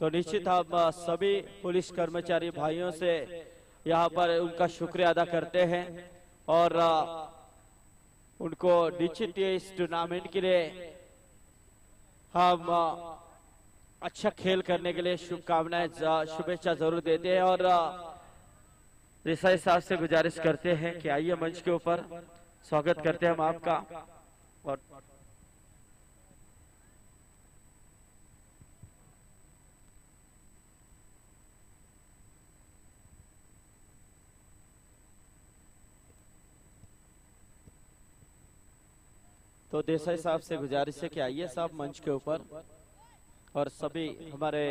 तो निश्चित हम सभी पुलिस कर्मचारी भाइयों से यहाँ पर उनका शुक्रिया अदा करते हैं और उनको निश्चित इस टूर्नामेंट के लिए हम अच्छा खेल करने के लिए शुभकामनाएं शुभेच्छा जरूर देते हैं और देसाई साहब से गुजारिश करते हैं कि आइए मंच के ऊपर, स्वागत करते हैं हम आपका। और तो देसाई साहब से गुजारिश है कि आइए साहब मंच के ऊपर, और सभी हमारे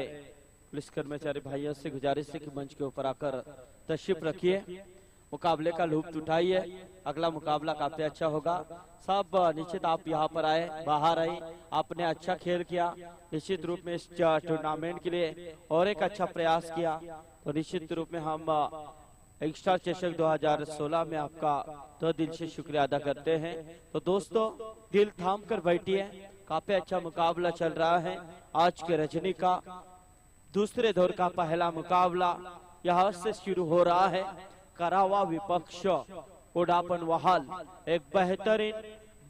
पुलिस कर्मचारी भाइयों से गुजारिश है कि मंच के ऊपर आकर तशरीफ रखिए, मुकाबले का लुत्फ उठाइए। अगला मुकाबला काफी अच्छा होगा। सब निश्चित आप यहाँ पर आए, बाहर आए, आपने अच्छा खेल किया, निश्चित रूप में इस टूर्नामेंट के लिए और एक अच्छा प्रयास किया, तो निश्चित रूप में हम यंगस्टर चषक 2016 में आपका तो दिल से शुक्रिया अदा करते हैं। तो दोस्तों दिल थाम कर बैठिए, काफी अच्छा मुकाबला चल रहा है। आज के रजनी का दूसरे दौर का पहला मुकाबला यहाँ से शुरू हो रहा है। करावा विपक्ष उड़ापन वहाल, एक बेहतरीन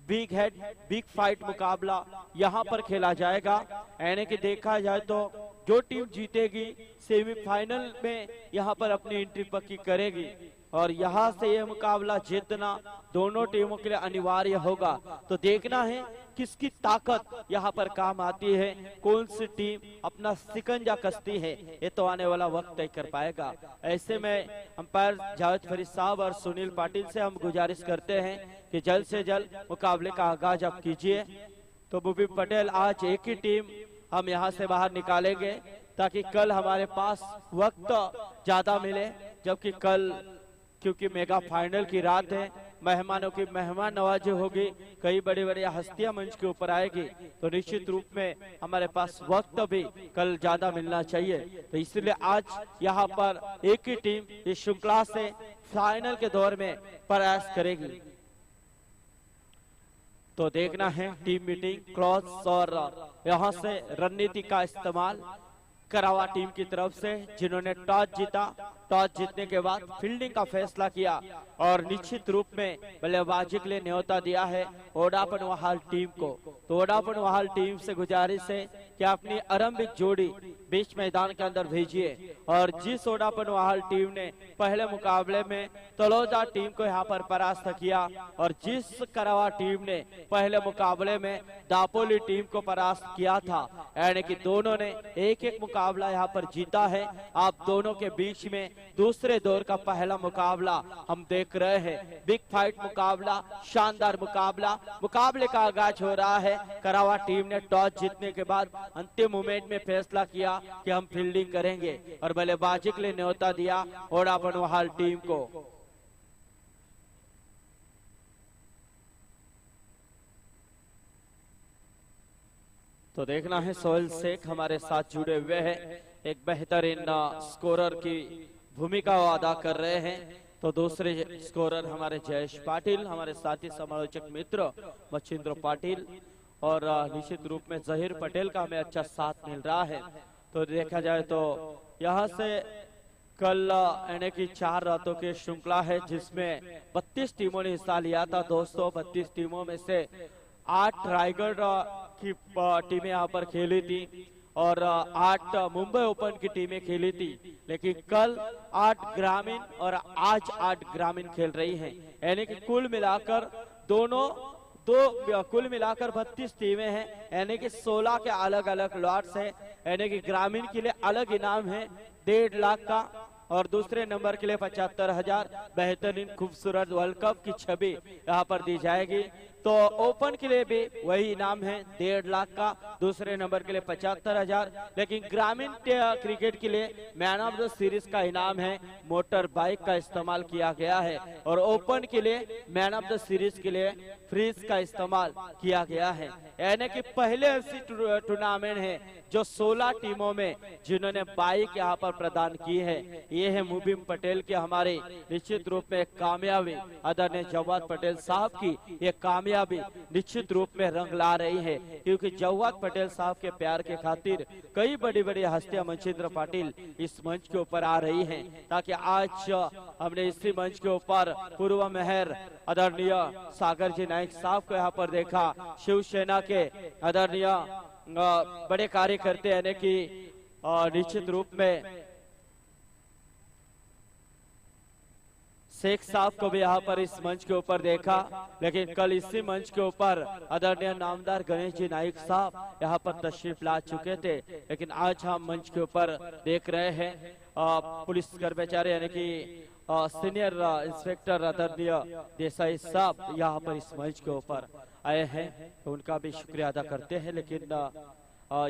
बिग हेड बिग फाइट मुकाबला यहाँ पर खेला जाएगा। यानी कि देखा जाए तो जो टीम जीतेगी सेमीफाइनल में यहाँ पर अपनी एंट्री पक्की करेगी, और यहाँ से यह मुकाबला जीतना दोनों टीमों के लिए अनिवार्य होगा। तो देखना है किसकी ताकत यहाँ पर काम आती है, कौन सी टीम अपना सिकंजा कसती है, ये तो आने वाला वक्त तय कर पाएगा। ऐसे में अंपायर जावेद फरीद साहब और सुनील पाटिल से हम गुजारिश करते हैं कि जल्द से जल्द मुकाबले का आगाज आप कीजिए। तो मुबीन पटेल, आज एक ही टीम हम यहाँ से बाहर निकालेंगे ताकि कल हमारे पास वक्त ज्यादा मिले, जबकि कल क्योंकि मेगा फाइनल की रात है, मेहमानों की मेहमान नवाजी होगी, कई बड़ी बड़ी हस्तियां मंच के ऊपर आएगी, तो निश्चित रूप में हमारे पास वक्त भी कल ज्यादा मिलना चाहिए। तो इसलिए आज यहाँ पर एक ही टीम इस श्रृंखला से फाइनल के दौर में प्रयास करेगी। तो देखना है टीम मीटिंग क्लॉज और यहाँ से रणनीति का इस्तेमाल करावा टीम की तरफ से, जिन्होंने टॉस जीता। टॉस जीतने के बाद फील्डिंग का फैसला किया और निश्चित रूप में बल्लेबाजी के लिए न्योता दिया है ओडापन वहाल टीम को। तो ओडापन वहाल टीम से गुजारिश है कि अपनी आरंभिक जोड़ी बीच मैदान के अंदर भेजिए। और जिस ओडापन वहाल टीम ने पहले मुकाबले में तलोजा टीम को यहाँ पर परास्त किया, और जिस करावा टीम ने पहले मुकाबले में दापोली टीम को परास्त किया था, यानी कि दोनों ने एक एक मुकाबला यहाँ पर जीता है। आप दोनों के बीच में दूसरे दौर का पहला मुकाबला हम देख रहे हैं। बिग फाइट मुकाबला, शानदार मुकाबला, मुकाबले का आगाज हो रहा है। करावा टीम ने टॉस जीतने के बाद अंतिम मोमेंट में फैसला किया कि हम फील्डिंग करेंगे और बल्लेबाजी के लिए न्योता दिया ओडापन वहाल टीम को। तो देखना है सोहेल शेख हमारे साथ जुड़े हुए हैं, एक बेहतरीन स्कोरर की भूमिका अदा कर रहे हैं। तो दूसरे स्कोरर हमारे जयेश पाटिल, हमारे साथी समालोचक मित्र मच्छिंद्र पाटिल, और निश्चित रूप में जहीर पटेल का हमें अच्छा साथ मिल रहा है। तो देखा जाए तो यहाँ से कल यानी कि 4 रातों की श्रृंखला है जिसमें 32 टीमों ने हिस्सा लिया था। दोस्तों 32 टीमों में से 8 रायगढ़ की टीमें यहाँ पर खेली थी और 8 मुंबई ओपन की टीमें खेली थी, लेकिन कल 8 ग्रामीण और आज 8 ग्रामीण खेल रही हैं। यानी कि कुल मिलाकर कुल मिलाकर 32 टीमें हैं, यानी कि 16 के अलग अलग लॉट्स हैं। यानी कि ग्रामीण के लिए अलग इनाम है 1.5 लाख का, और दूसरे नंबर के लिए 75,000 बेहतरीन खूबसूरत वर्ल्ड कप की छवि यहाँ पर दी जाएगी। तो ओपन के लिए भी वही इनाम है 1.5 लाख का, दूसरे नंबर के लिए 75,000। लेकिन ग्रामीण क्रिकेट के लिए मैन ऑफ द सीरीज का इनाम है मोटर बाइक का इस्तेमाल किया गया है, और ओपन के लिए मैन ऑफ द सीरीज के लिए फ्रीज का इस्तेमाल किया गया है। यानी कि पहले ऐसी टूर्नामेंट है जो 16 टीमों में जिन्होंने बाइक यहाँ पर प्रदान की है। ये है मुबीन पटेल के हमारे निश्चित रूप में कामयाबी, आदरणीय जवाद पटेल साहब की ये कामयाबी कामयाबी निश्चित रूप में रंग ला रही है, क्योंकि जवाहर पटेल साहब के प्यार के खातिर कई बड़ी बड़ी हस्तियां मच्छिंद्र पाटिल इस मंच के ऊपर आ रही हैं, ताकि आज हमने इसी मंच के ऊपर पूर्व मेयर आदरणीय सागर जी नाइक साहब को यहाँ पर देखा, शिवसेना के आदरणीय बड़े कार्यकर्ते यानी कि निश्चित रूप में शेख साहब को भी यहाँ पर इस मंच के ऊपर देखा, लेकिन कल इसी मंच के ऊपर आदरणीय नामदार गणेश जी नाइक साहब यहाँ पर तशरीफ ला चुके थे, लेकिन आज हम मंच के ऊपर देख रहे हैं पुलिस कर्मचारी यानी कि सीनियर इंस्पेक्टर आदरणीय देसाई साहब यहाँ पर इस मंच के ऊपर आए हैं, तो उनका भी शुक्रिया अदा करते हैं। लेकिन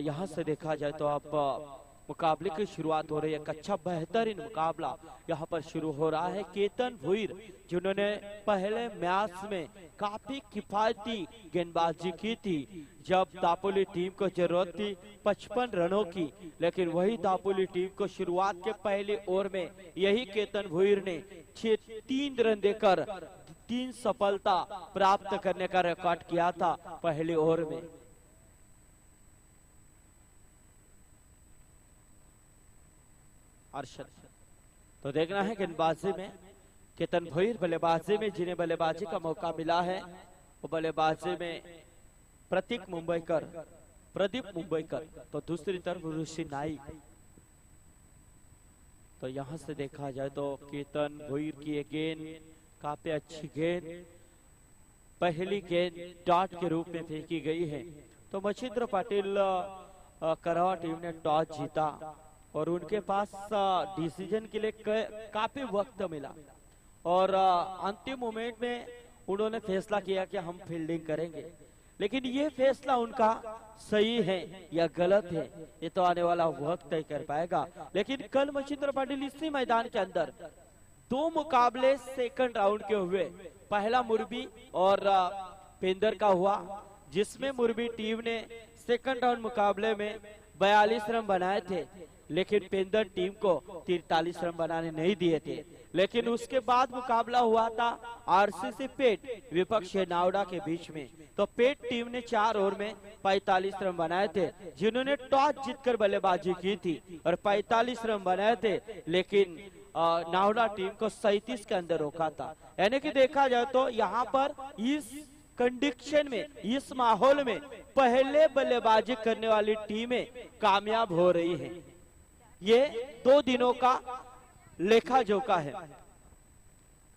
यहाँ से देखा जाए तो आप मुकाबले की शुरुआत हो रही है, एक अच्छा बेहतरीन मुकाबला यहाँ पर शुरू हो रहा है। केतन भुईर जिन्होंने पहले मैच में काफी किफायती गेंदबाजी की थी, जब दापोली टीम को जरूरत थी 55 रनों की, लेकिन वही दापोली टीम को शुरुआत के पहले ओवर में यही केतन भुईर ने 3 रन देकर 3 सफलता प्राप्त करने का रिकॉर्ड किया था पहले ओवर में। तो देखना है गेंदबाजी में केतन भुईर, बल्लेबाजी में जिन्हें बल्लेबाजी का मौका मिला है वो बल्लेबाजी में प्रदीप मुंबईकर, तो दूसरी तरफ ऋषि नाइक। तो यहां से देखा जाए तो केतन भुईर की एक गेंद काफी अच्छी गेंद, पहली गेंद डॉट के रूप में फेंकी गई है। तो मच्छिंद्र पाटिल करावा टीम ने टॉस जीता और उनके पास डिसीजन के लिए काफी वक्त मिला, और अंतिम मोमेंट में उन्होंने फैसला किया कि हम फील्डिंग करेंगे, लेकिन ये फैसला उनका सही है या गलत है ये तो आने वाला वक्त तय कर पाएगा। लेकिन कल मच्छिंद्र पाटिल इसी मैदान के अंदर 2 मुकाबले सेकंड राउंड के हुए, पहला मुरबी और पेंदर का हुआ, जिसमें मुरबी टीम ने सेकंड राउंड मुकाबले में 42 रन बनाए थे, लेकिन पेंदर टीम को 43 रन बनाने नहीं दिए थे। लेकिन उसके बाद मुकाबला हुआ था आरसीसी पेट विपक्ष नावड़ा के बीच में, तो पेट टीम ने 4 ओवर में 45 रन बनाए थे, जिन्होंने टॉस जीतकर बल्लेबाजी की थी और 45 रन बनाए थे, लेकिन नावड़ा टीम को 37 के अंदर रोका था। यानी कि देखा जाए तो यहाँ पर इस कंडीशन में, इस माहौल में पहले बल्लेबाजी करने वाली टीमें कामयाब हो रही हैं। ये 2 दिनों का लेखा जोखा है।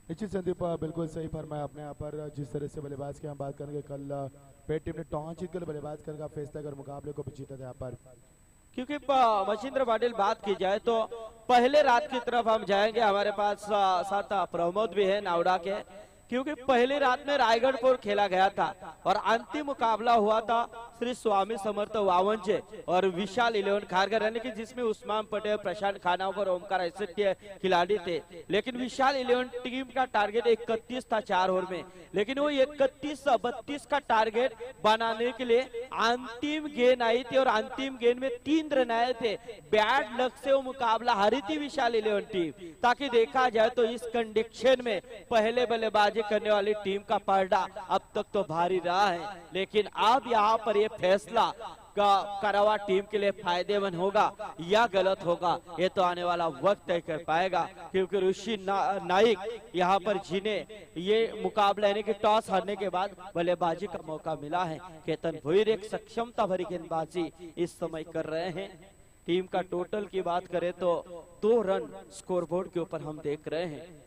निश्चित संदीप बिल्कुल सही फरमाया आपने। यहाँ पर जिस तरह से बल्लेबाज की हम बात करेंगे, कल पेट टीम ने टॉस जीतकर बल्लेबाज करने का फैसला कर मुकाबले को भी जीता था यहाँ पर, क्योंकि मच्छिंद्र पाटिल बात की जाए तो पहले रात की तरफ हम जाएंगे, हमारे पास साथ प्रमोद भी है नावड़ा के, क्योंकि पहली रात में रायगढ़पुर खेला गया था और अंतिम मुकाबला हुआ था श्री स्वामी समर्थ वावंचे और विशाल 11 खारगर, यानी कि जिसमें उस्मान पटेल, प्रशांत खानावकर और ओमकार ऐसे खिलाड़ी थे। लेकिन विशाल 11 टीम का टारगेट 31 था 4 ओवर में, लेकिन वो 31-32 का टारगेट बनाने के लिए अंतिम गेंद आई थी और अंतिम गेंद में 3 रन आए थे। बैड लक से वो मुकाबला हारी थी विशाल 11 टीम, ताकि देखा जाए तो इस कंडीशन में पहले बल्लेबाजी करने वाली टीम का पलड़ा अब तक तो भारी रहा है, लेकिन अब यहाँ पर ये फैसला करावा टीम के लिए फायदेमंद होगा या गलत होगा ये तो आने वाला वक्त तय कर पाएगा, क्योंकि ऋषि नाइक यहाँ पर जिन्हें ये मुकाबला यानी कि टॉस हारने के बाद बल्लेबाजी का मौका मिला है, केतन भुईर एक सक्षमता भरी गेंदबाजी इस समय कर रहे हैं। टीम का टोटल की बात करें तो 2 रन स्कोरबोर्ड के ऊपर हम देख रहे हैं।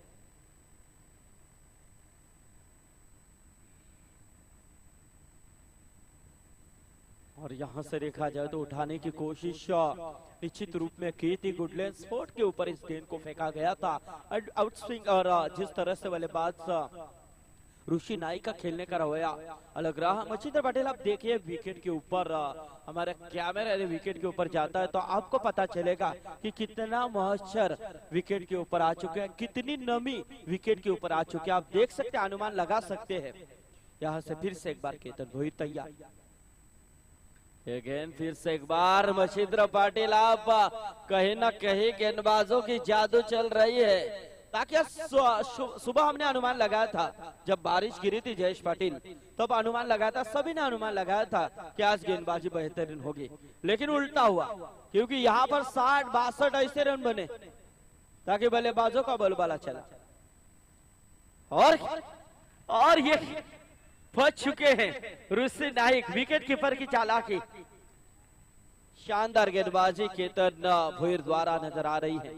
और यहाँ से देखा जाए तो उठाने की कोशिश निश्चित रूप में की थी, गुडलैंड स्पोर्ट के ऊपर इस गेंद को फेंका गया था आउट स्विंग, और जिस तरह से बल्लेबाज ऋषि नाइक का खेलने का रवैया अलग रहा। मच्छिंद्र पाटिल आप देखिए विकेट के ऊपर हमारा कैमरा विकेट के ऊपर जाता है तो आपको पता चलेगा कि कितना मॉइस्चर विकेट के ऊपर आ चुके हैं, कितनी नमी विकेट के ऊपर आ चुकी है, आप देख सकते हैं, अनुमान लगा सकते हैं। यहाँ से फिर से एक बार केतन भुईर तैयार, गेंद फिर से एक बार मच्छिंद्र पाटिल, आप कहीं ना कहीं गेंदबाजों की जादू चल रही है, ताकि सुबह हमने अनुमान लगाया था, जब बारिश गिरी थी जयेश पाटिल, तब अनुमान लगाया था, सभी ने अनुमान लगाया था कि आज गेंदबाजी बेहतरीन होगी, लेकिन उल्टा हुआ, क्योंकि यहाँ पर 60-62 ऐसे रन बने ताकि बल्लेबाजों का बोलबाला चला और ये फंस चुके हैं ऋषि नाइक, विकेट कीपर की चालाकी। शानदार गेंदबाजी केतन भोईर द्वारा नजर आ रही है।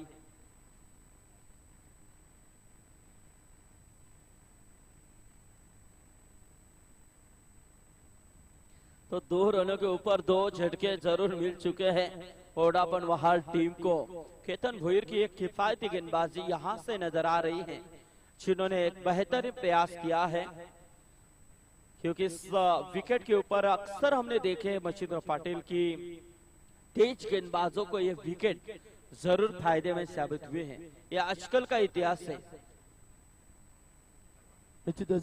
तो 2 रनों के ऊपर 2 झटके जरूर मिल चुके हैं वोडाफोन वहाल टीम को। केतन भोईर की एक किफायती गेंदबाजी यहां से नजर आ रही है, जिन्होंने एक बेहतरीन प्रयास किया है, क्योंकि इस विकेट के ऊपर अक्सर हमने देखे मच्छिंद्र पाटिल की तेज गेंदबाजों को ये विकेट जरूर फायदे में साबित हुए हैं। ये आजकल का इतिहास है। निश्चित है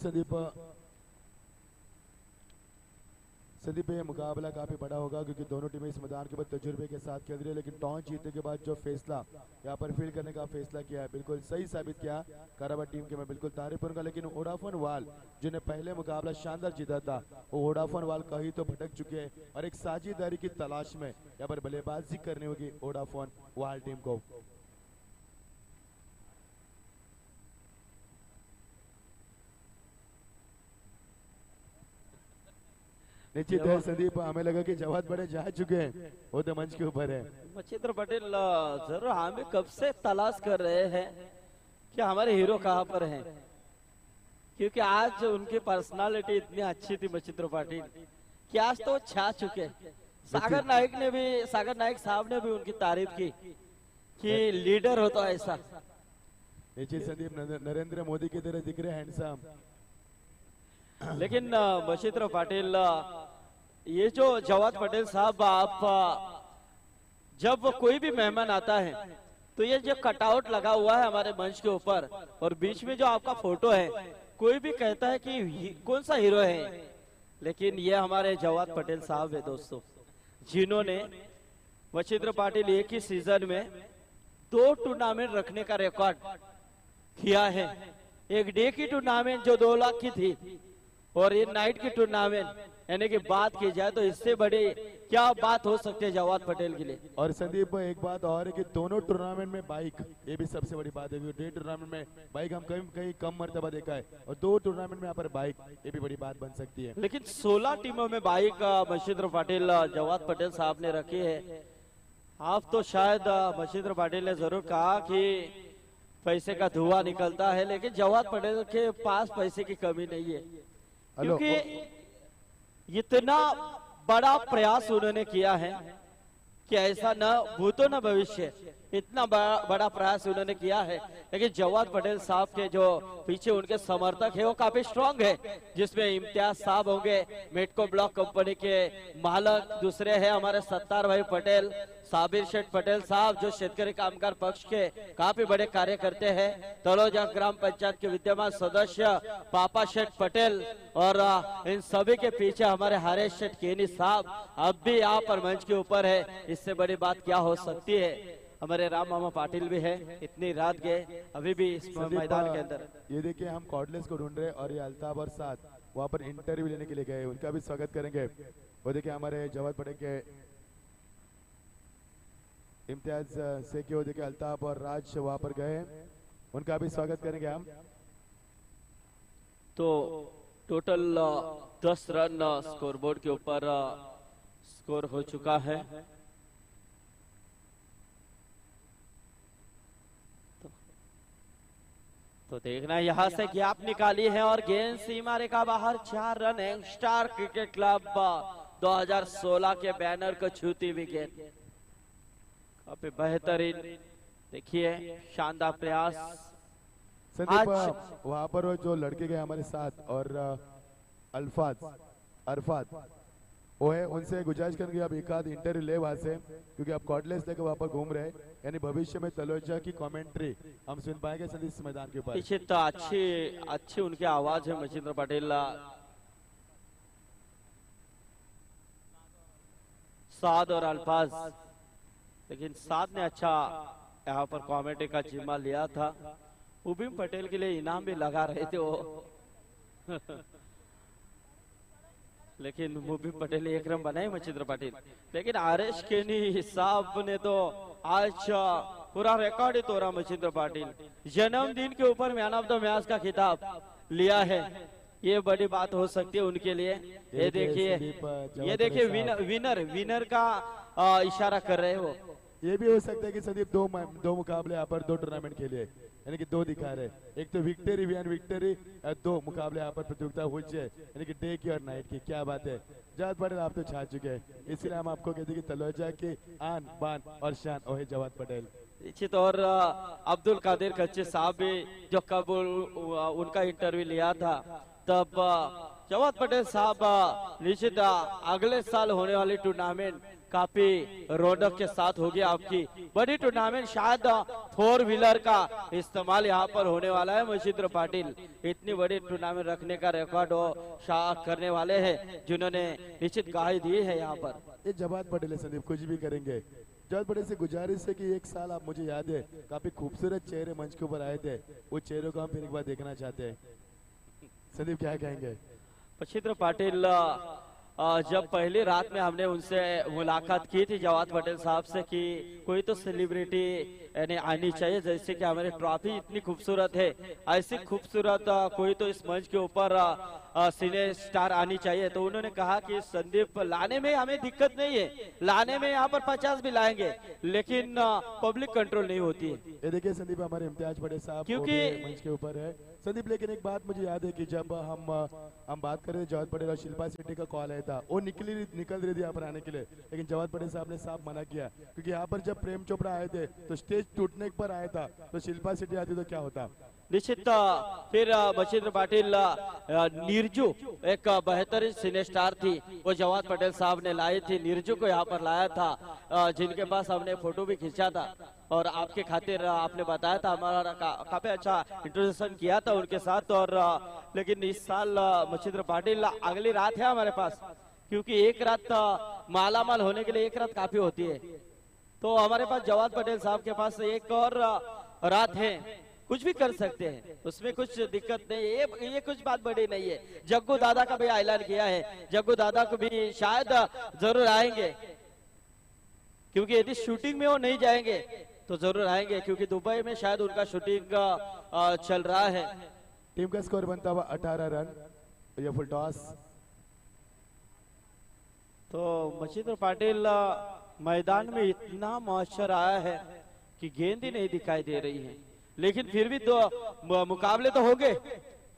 संदीप ये मुकाबला काफी बड़ा होगा, क्योंकि दोनों टीमें इस मैदान के बाद तजुर्बे के साथ खेल रही है, लेकिन टॉस जीतने के बाद जो फैसला यहाँ पर फील्ड करने का फैसला किया है बिल्कुल सही साबित किया। काराबाद टीम के मैं बिल्कुल तारीफ करूंगा, लेकिन वोडाफोन वाल जिन्हें पहले मुकाबला शानदार जीता था, वो वोडाफोन वाल कहीं तो भटक चुके हैं और एक साझेदारी की तलाश में यहाँ पर बल्लेबाजी करनी होगी वोडाफोन वाल टीम को। निश्चित है संदीप, हमें लगा कि जवाब बड़े जा चुके हैं, वो तो मंच के ऊपर है। मच्छिंद्र पटेल जरूर हमें कब से तलाश कर रहे हैं कि हमारे हीरो कहाँ पर हैं, क्योंकि आज उनकी पर्सनालिटी इतनी अच्छी थी मच्छिंद्र पाटिल कि आज तो छा चुके। सागर नाइक साहब ने भी उनकी तारीफ की कि लीडर हो तो ऐसा। निश्चित संदीप, नरेंद्र मोदी की तरह दिख रहे हैंडसम। लेकिन मच्छिंद्र पाटिल, ये जो जवाद पटेल साहब, आप जब कोई भी मेहमान आता है तो ये जो कटआउट लगा हुआ है हमारे मंच के ऊपर और बीच में जो आपका फोटो है, कोई भी कहता है कि कौन सा हीरो है, लेकिन ये हमारे जवाद पटेल साहब है दोस्तों, जिन्होंने मच्छिंद्र पाटिल एक ही सीजन में 2 टूर्नामेंट रखने का रिकॉर्ड किया है। एक डे की टूर्नामेंट जो 2 लाख की थी और ये नाइट की टूर्नामेंट, यानी कि बात की जाए तो इससे बड़ी क्या बात हो सकती है जवाद पटेल के लिए। और संदीप एक बात और है कि दोनों टूर्नामेंट में बाइक, ये भी सबसे बड़ी बात है। डे टूर्नामेंट में बाइक हम कहीं कम मर्तबा देखा है, और 2 टूर्नामेंट में यहाँ पर बाइक, ये भी बड़ी बात बन सकती है। लेकिन 16 टीमों में बाइक मच्छिंद्र पाटिल, जवाद पटेल साहब ने रखी है। आप तो शायद मच्छिंद्र पाटिल ने जरूर कहा कि पैसे का धुआं निकलता है, लेकिन जवाद पटेल के पास पैसे की कमी नहीं है, क्योंकि इतना बड़ा प्रयास उन्होंने किया है कि ऐसा न भूतो न भविष्य, इतना बड़ा प्रयास उन्होंने किया है। लेकिन जवाद पटेल साहब के जो पीछे उनके समर्थक है वो काफी स्ट्रांग है, जिसमें इम्तियाज साहब होंगे, मेटको ब्लॉक कंपनी के मालक, दूसरे हैं हमारे सत्तार भाई पटेल, साबिर शेठ पटेल साहब जो शेतकरी कामगार पक्ष के काफी बड़े कार्य करते हैं, तलोजा ग्राम पंचायत के विद्यमान सदस्य पापा शेठ पटेल, और इन सभी के पीछे हमारे हरेश शेठ केनी साहब अब भी यहाँ पर मंच के ऊपर है। इससे बड़ी बात क्या हो सकती है। हमारे राम मामा पाटिल भी है, इतनी रात गए अभी भी इस मैदान के अंदर। ये देखिए हम कॉर्डलेस को ढूंढ रहे हैं और ये अल्ताफ और साथ वहाँ पर इंटरव्यू लेने के लिए गए, उनका भी स्वागत करेंगे। वो देखिए हमारे जवाद पटेल के इम्तियाज से कि वो देखिए अल्ताफ और राज वहाँ पर गए, उनका भी स्वागत करेंगे हम। तो टोटल 10 रन स्कोरबोर्ड के ऊपर स्कोर हो चुका है। तो देखना यहां से गैप निकाली है और गेंद सीमा रेखा बाहर। 4 रन यंगस्टार क्रिकेट क्लब 2016 के बैनर को छूती हुई गेंद, काफी बेहतरीन, देखिए शानदार प्रयास। संदीप वहां पर वो जो लड़के गए हमारे साथ और अरफात वो है, उनसे गुजारिश करेंगे आप एक आध इंटरव्यू ले वहां से, क्योंकि आप कॉर्डलेस लेकर वहां पर घूम रहे हैं, यानी भविष्य में तलोजा की कमेंट्री हम सुन पाएंगे इस मैदान के ऊपर। पीछे तो अच्छी उनकी आवाज है मच्छिंद्र पटेल, साद और अल्फाज, लेकिन साद ने अच्छा यहाँ पर कमेंट्री का जिम्मा लिया था उबिम पटेल के लिए इनाम भी लगा रहे थे वो लेकिन मुबीम पटेल ने 1 रन बनाए मचिंद्र पाटिल। लेकिन आरएस केनी साहब ने तो आज पूरा रिकॉर्ड ही तोड़ा मचिंद्र पाटिल। जन्मदिन के ऊपर मैन ऑफ द मैच का खिताब लिया है, ये बड़ी बात हो सकती है उनके लिए। ये देखिए विनर का इशारा कर रहे हो। ये भी हो सकता है कि संदीप दो मुकाबले यहाँ पर 2 टूर्नामेंट खेले, यानी कि 2 दिखा रहे, एक तो विक्टरी वी एंड विक्टरी, 2 मुकाबले यहाँ पर प्रतियोगिता हुई है, यानी कि डे की और नाइट की। क्या बात है, जवाद पटेल आप तो छा चुके हैं, इसलिए हम आपको कहते हैं कि तलोजा की आन बान और शान ओहे जवाद पटेल। निश्चित। और अब्दुल कादिर कच्चे साहब भी जो कब उनका इंटरव्यू लिया था तब जवाद पटेल साहब निश्चित अगले साल होने वाली टूर्नामेंट काफी रौनक के साथ होगी। आपकी बड़ी टूर्नामेंट शायद 4 व्हीलर का इस्तेमाल यहाँ पर होने वाला है। मचिंद्र पाटिल इतनी बड़ी टूर्नामेंट रखने का रिकॉर्ड करने वाले हैं जिन्होंने निश्चित गाही दी है यहाँ पर। ये जवाद पटेल है संदीप, कुछ भी करेंगे। जवाद पटेल से गुजारिश है कि 1 साल आप, मुझे याद है काफी खूबसूरत चेहरे मंच के ऊपर आए थे, वो चेहरों को हम फिर एक बार देखना चाहते हैं। संदीप क्या कहेंगे? मचिंद्र पाटिल जब पहली रात में हमने उनसे मुलाकात की थी जवाद पटेल साहब से कि कोई तो सेलिब्रिटी यानी आनी चाहिए, जैसे कि हमारी ट्रॉफी इतनी खूबसूरत है, ऐसी खूबसूरत कोई तो इस मंच के ऊपर सिने स्टार आनी चाहिए। तो उन्होंने कहा कि संदीप लाने में हमें दिक्कत नहीं है, लाने में यहाँ पर 50 भी लाएंगे, लेकिन पब्लिक कंट्रोल नहीं होती है। ये देखिए संदीप हमारे इम्तियाज बड़े साहब क्योंकि मंच के ऊपर है संदीप। लेकिन एक बात मुझे याद है कि जब हम बात कर रहे थे जवाद पटेल और शिल्पा शेट्टी का कॉल आया था, वो निकल रही थी यहाँ पर आने के लिए, लेकिन जवाद पटेल साहब ने साफ मना किया, क्योंकि यहाँ पर जब प्रेम चोपड़ा आए थे तो स्टेज टूटने पर आया था, तो शिल्पा शेट्टी आती तो क्या होता। निश्चित। फिर मचिंद्र पाटिल नीरजू एक बेहतरीन सिने स्टार थी, वो जवाद पटेल साहब ने लाई थी, नीरजू को यहाँ पर लाया था, जिनके पास हमने फोटो भी खींचा था और आपके खातिर आपने बताया था, हमारा काफी अच्छा इंट्रोडक्शन किया था उनके साथ। और लेकिन इस साल मचिंद्र पाटिल अगली रात है हमारे पास, क्योंकि एक रात मालामाल होने के लिए एक रात काफी होती है, तो हमारे पास जवाद पटेल साहब के पास एक और रात है, कुछ भी कर सकते हैं, उसमें कुछ दिक्कत नहीं है। ये कुछ बात बड़ी नहीं है। जग्गू दादा का भी ऐलान किया है, जग्गू दादा को भी शायद जरूर आएंगे, क्योंकि यदि शूटिंग में वो नहीं जाएंगे तो जरूर आएंगे, क्योंकि दुबई में शायद उनका शूटिंग चल रहा है। टीम का स्कोर बनता हुआ 18 रन, ये फुल टॉस। तो मचिंद्र पाटिल मैदान में इतना मॉइस्चर आया है कि गेंद ही नहीं दिखाई दे रही है, लेकिन फिर भी 2 मुकाबले तो हो गए,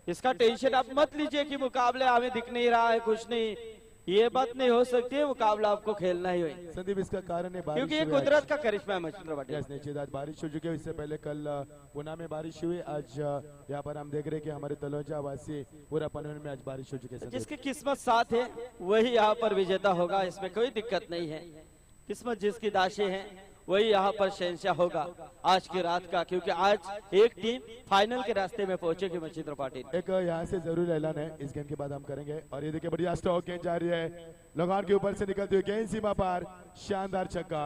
इसका टेंशन आप मत लीजिए कि मुकाबले हमें दिख नहीं रहा है, कुछ नहीं, ये बात नहीं हो सकती है, मुकाबला आपको खेलना ही है संदीप। इसका कारण है बारिश, क्योंकि ये कुदरत का करिश्मा है मचिंद्र पाटिल। निश्चित आज बारिश हो चुकी है, इससे पहले कल पुणे में बारिश हुई, आज यहाँ पर हम देख रहे हैं कि हमारे तलोजा वासी पूरा पनवेल में आज बारिश हो चुकी है। जिसकी किस्मत साथ है वही यहाँ पर विजेता होगा, इसमें कोई दिक्कत नहीं है। किस्मत जिसकी दाशे है वही यहाँ पर शहंशाह होगा आज की रात का, क्योंकि आज एक टीम फाइनल के रास्ते में पहुंचेगी मचिंद्र पाटिल। एक यहाँ से जरूर ऐलान है, इस गेंद के बाद हम करेंगे। और ये देखिए बढ़िया स्ट्रोक गेंद जा रही है, लगान के ऊपर से निकलती हुई गेंद सीमा पार, शानदार छक्का।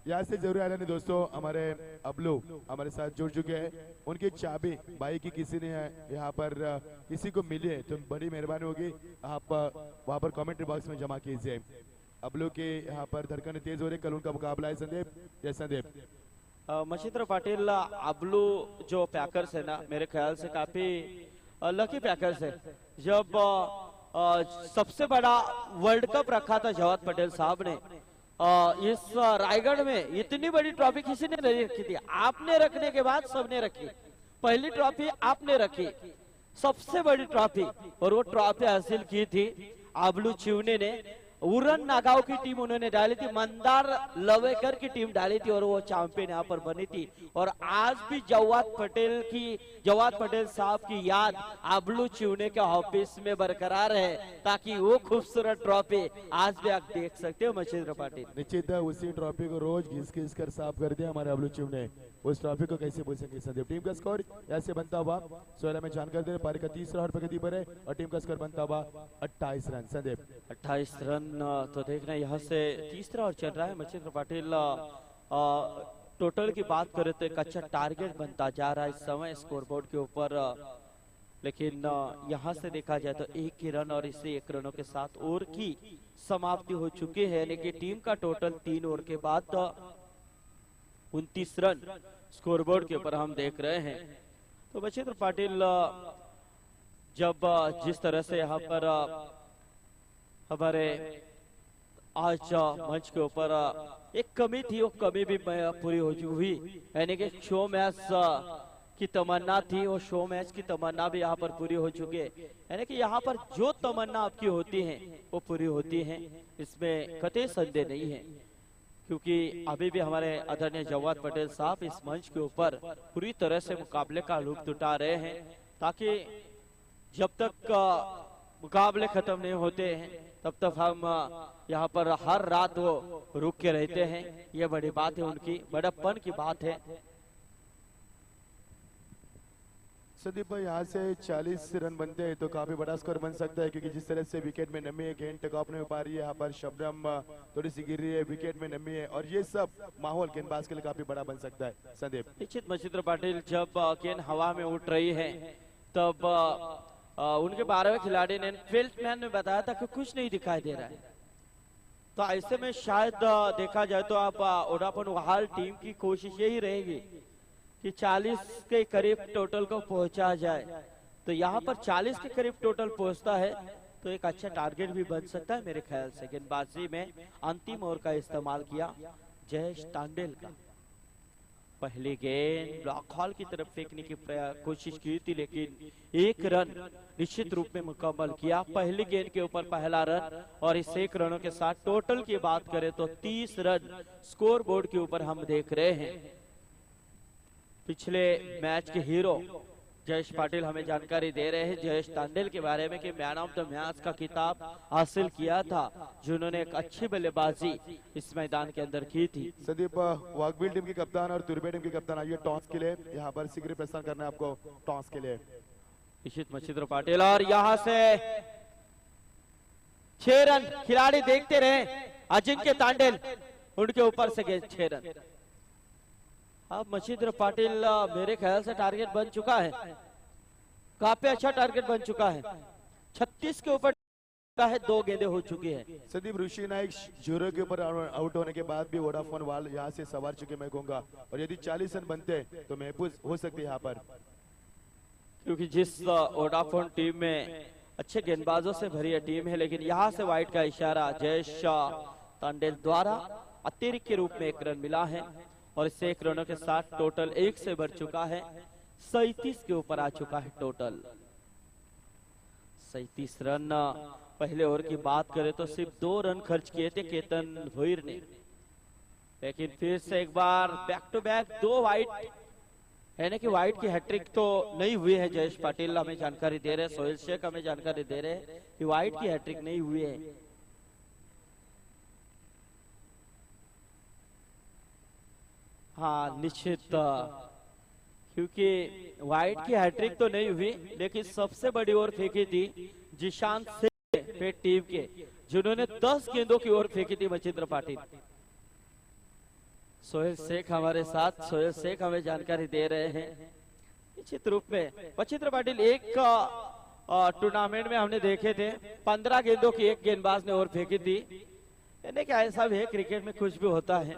यहाँ से जरूर ऐलान है दोस्तों, हमारे अबलू हमारे साथ जुड़ चुके हैं, उनकी चाबी भाई की किसी ने यहाँ पर किसी को मिली है तो बड़ी मेहरबानी होगी, आप वहाँ पर कमेंट्री बॉक्स में जमा कीजिए। अबलू के यहाँ पर धड़कन तेज हो रही, कल उनका मुकाबला है संदीप। यस संदीप। मचिंद्र पाटिल अबलू जो पैकर्स है ना, मेरे ख्याल से काफी लकी पैकर्स है। जब सबसे बड़ा वर्ल्ड कप रखा था जवाद पटेल साहब ने, इस रायगढ़ में इतनी बड़ी ट्रॉफी किसी ने नहीं रखी थी, आपने रखने के बाद सबने रखी, पहली ट्रॉफी आपने रखी, सबसे बड़ी ट्रॉफी, और वो ट्रॉफी हासिल की थी अबलू चिवने ने। उरन नागांव की टीम उन्होंने डाली थी, मंदार लवेकर की टीम डाली थी, और वो चैंपियन यहाँ पर बनी थी। और आज भी जवाद पटेल साहब की याद अबलू चिवने के ऑफिस में बरकरार है, ताकि वो खूबसूरत ट्रॉफी आज भी आप देख सकते हो मचिंद्र पाटिल। निश्चित उसी ट्रॉफी को रोज घिस कर साफ कर दिया हमारे अबलू चिवने, उस ट्रॉफी को कैसे भूल सकेंगे संदीप। टीम का स्कोर ऐसे बनता हुआ 16 में जानकारी दे रहे, पारी का 30 रन प्रगति पर है, और टीम का स्कोर बनता हुआ 28 रन संदीप। 28 रन तो देखना यहाँ से तीसरा और चल रहा है मचिंद्र पाटिल टोटल की बात करें तो एक अच्छा टारगेट बनता जा रहा है इस समय स्कोरबोर्ड के ऊपर। लेकिन यहाँ से देखा जाए तो एक ही रन और इसे 1 रनों के साथ ओवर की समाप्ति हो चुकी है। लेकिन टीम का टोटल 3 ओवर के बाद 29 रन स्कोरबोर्ड के ऊपर हम देख रहे हैं। तो बचिंद्र पाटिल जब जिस तरह से यहाँ पर हमारे आज मंच के ऊपर एक कमी थी, वो कमी भी पूरी हो चुकी हुई, यानी कि शो मैच की तमन्ना थी, वो शो मैच की तमन्ना भी यहाँ पर पूरी हो चुकी है। यानी कि यहाँ पर जो तमन्ना आपकी होती है वो पूरी होती है, इसमें कतई संदेह नहीं है। क्योंकि अभी भी हमारे आदरणीय जवाद पटेल साहब इस मंच के ऊपर पूरी तरह से मुकाबले का लुत्फ उठा रहे हैं, ताकि जब तक मुकाबले खत्म नहीं होते हैं तब तक हम यहाँ पर हर रात वो रुक के रहते हैं। ये बड़ी बात है, उनकी बड़प्पन की बात है। संदीप भाई, यहाँ से 40 रन बनते हैं तो काफी बड़ा स्कोर बन सकता है, क्योंकि जिस तरह से विकेट में नमी है, गेंद टेकऑफ नहीं हो पा रही है, यहाँ पर शबनम थोड़ी सी गिर रही है, विकेट में नमी है, और ये सब माहौल गेंदबाज के लिए काफी बड़ा बन सकता है। संदीप निश्चित मचिंद्र पाटिल, जब गेंद हवा में उठ रही है तब उनके 12वें खिलाड़ी ने फील्डमैन ने बताया था कि कुछ नहीं दिखाई दे रहा है। तो ऐसे में शायद देखा जाए तो आप वोडाफोन वहाल टीम की कोशिश यही रहेगी कि 40 के करीब टोटल को पहुंचा जाए। तो यहाँ पर 40 के करीब टोटल पहुंचता है तो एक अच्छा टारगेट भी बन सकता है मेरे ख्याल से। गेंदबाजी में अंतिम ओवर का इस्तेमाल किया जयेश तांडेल का। पहली गेंद ब्लॉक हॉल की तरफ फेंकने की कोशिश की थी, लेकिन 1 रन निश्चित रूप में मुकम्मल किया। पहली गेंद के ऊपर पहला रन, और इस 1 रनों के साथ टोटल की बात करें तो 30 रन स्कोर बोर्ड के ऊपर हम देख रहे हैं। पिछले मैच के हीरो जयेश पाटिल हमें जानकारी दे रहे हैं जयेश तांडेल के बारे में कि मैन ऑफ द मैच का खिताब हासिल किया था, जिन्होंने एक अच्छी बल्लेबाजी इस मैदान के अंदर की थी। संदीप, वाकबील टीम की कप्तान और तुर्बे टीम की कप्तान आइए टॉस के लिए, यहाँ पर शीघ्र प्रस्थान करना है आपको टॉस के लिए। निश्चित मचिंद्र पाटिल, और यहाँ से 6 रन खिलाड़ी देखते रहे अजिंक्य तांडेल, उनके ऊपर से गए 6 रन। अब मचिंद्र पाटिल मेरे ख्याल से टारगेट बन चुका है, काफी अच्छा टारगेट बन चुका है। 36 के ऊपर है, 2 गेंदें हो चुकी है। संदीप, ऋषि नाइक 0 के ऊपर आउट होने के बाद भी वोडाफोन वाल यहाँ से सवार चुके मैं कहूंगा, और यदि 40 रन बनते तो महफूज हो सकते यहाँ पर, क्योंकि जिस वोडाफोन टीम में अच्छे गेंदबाजों से भरी टीम है, लेकिन यहाँ से वाइड का इशारा जयेश तांडेल द्वारा अतिरिक्त के रूप में 1 रन मिला है, और इससे 1 रनों के साथ टोटल 1 से बढ़ चुका है। 37 के ऊपर आ चुका है टोटल। 37 रन। पहले ओवर की बात करें तो सिर्फ 2 रन खर्च किए थे केतन भोईर ने, लेकिन फिर से एक बार बैक टू बैक 2 वाइड, यानी कि वाइड की हैट्रिक तो नहीं हुई है। जयेश पाटिल हमें जानकारी दे रहे हैं, सोहेल शेख हमें जानकारी दे रहे हैं कि वाइड की हैट्रिक नहीं हुई है। हाँ निश्चित, क्योंकि वाइड की हैट्रिक तो नहीं हुई, लेकिन सबसे बड़ी ओवर फेंकी थी जिशांत से टीम के, जिन्होंने 10 गेंदों की ओवर फेंकी थी मचिंद्र पाटिल। सोहेल शेख हमारे साथ, सोहेल शेख हमें जानकारी दे रहे हैं। निश्चित रूप में मचिंद्र पाटिल एक टूर्नामेंट में हमने देखे थे 15 गेंदों की एक गेंदबाज ने ओवर फेंकी थी। यानी कि ऐसा भी है, क्रिकेट में कुछ भी होता है,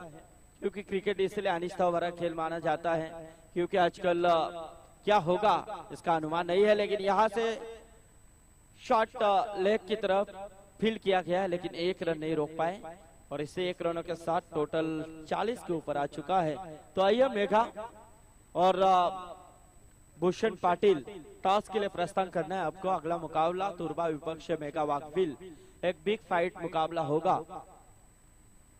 क्योंकि क्रिकेट इसलिए अनिश्चित भरा खेल माना जाता है, क्योंकि आजकल क्या होगा इसका अनुमान नहीं है। लेकिन यहाँ से शॉट लेग की तरफ फील्ड किया गया है, लेकिन 1 रन नहीं रोक पाए, और इससे 1 रनों के साथ टोटल 40 के ऊपर आ चुका है। तो आइए मेघा और भूषण पाटिल, टॉस के लिए प्रस्थान करना है आपको। अगला मुकाबला तुर्बा विपक्ष मेघा वाकफिल, एक बिग फाइट मुकाबला होगा।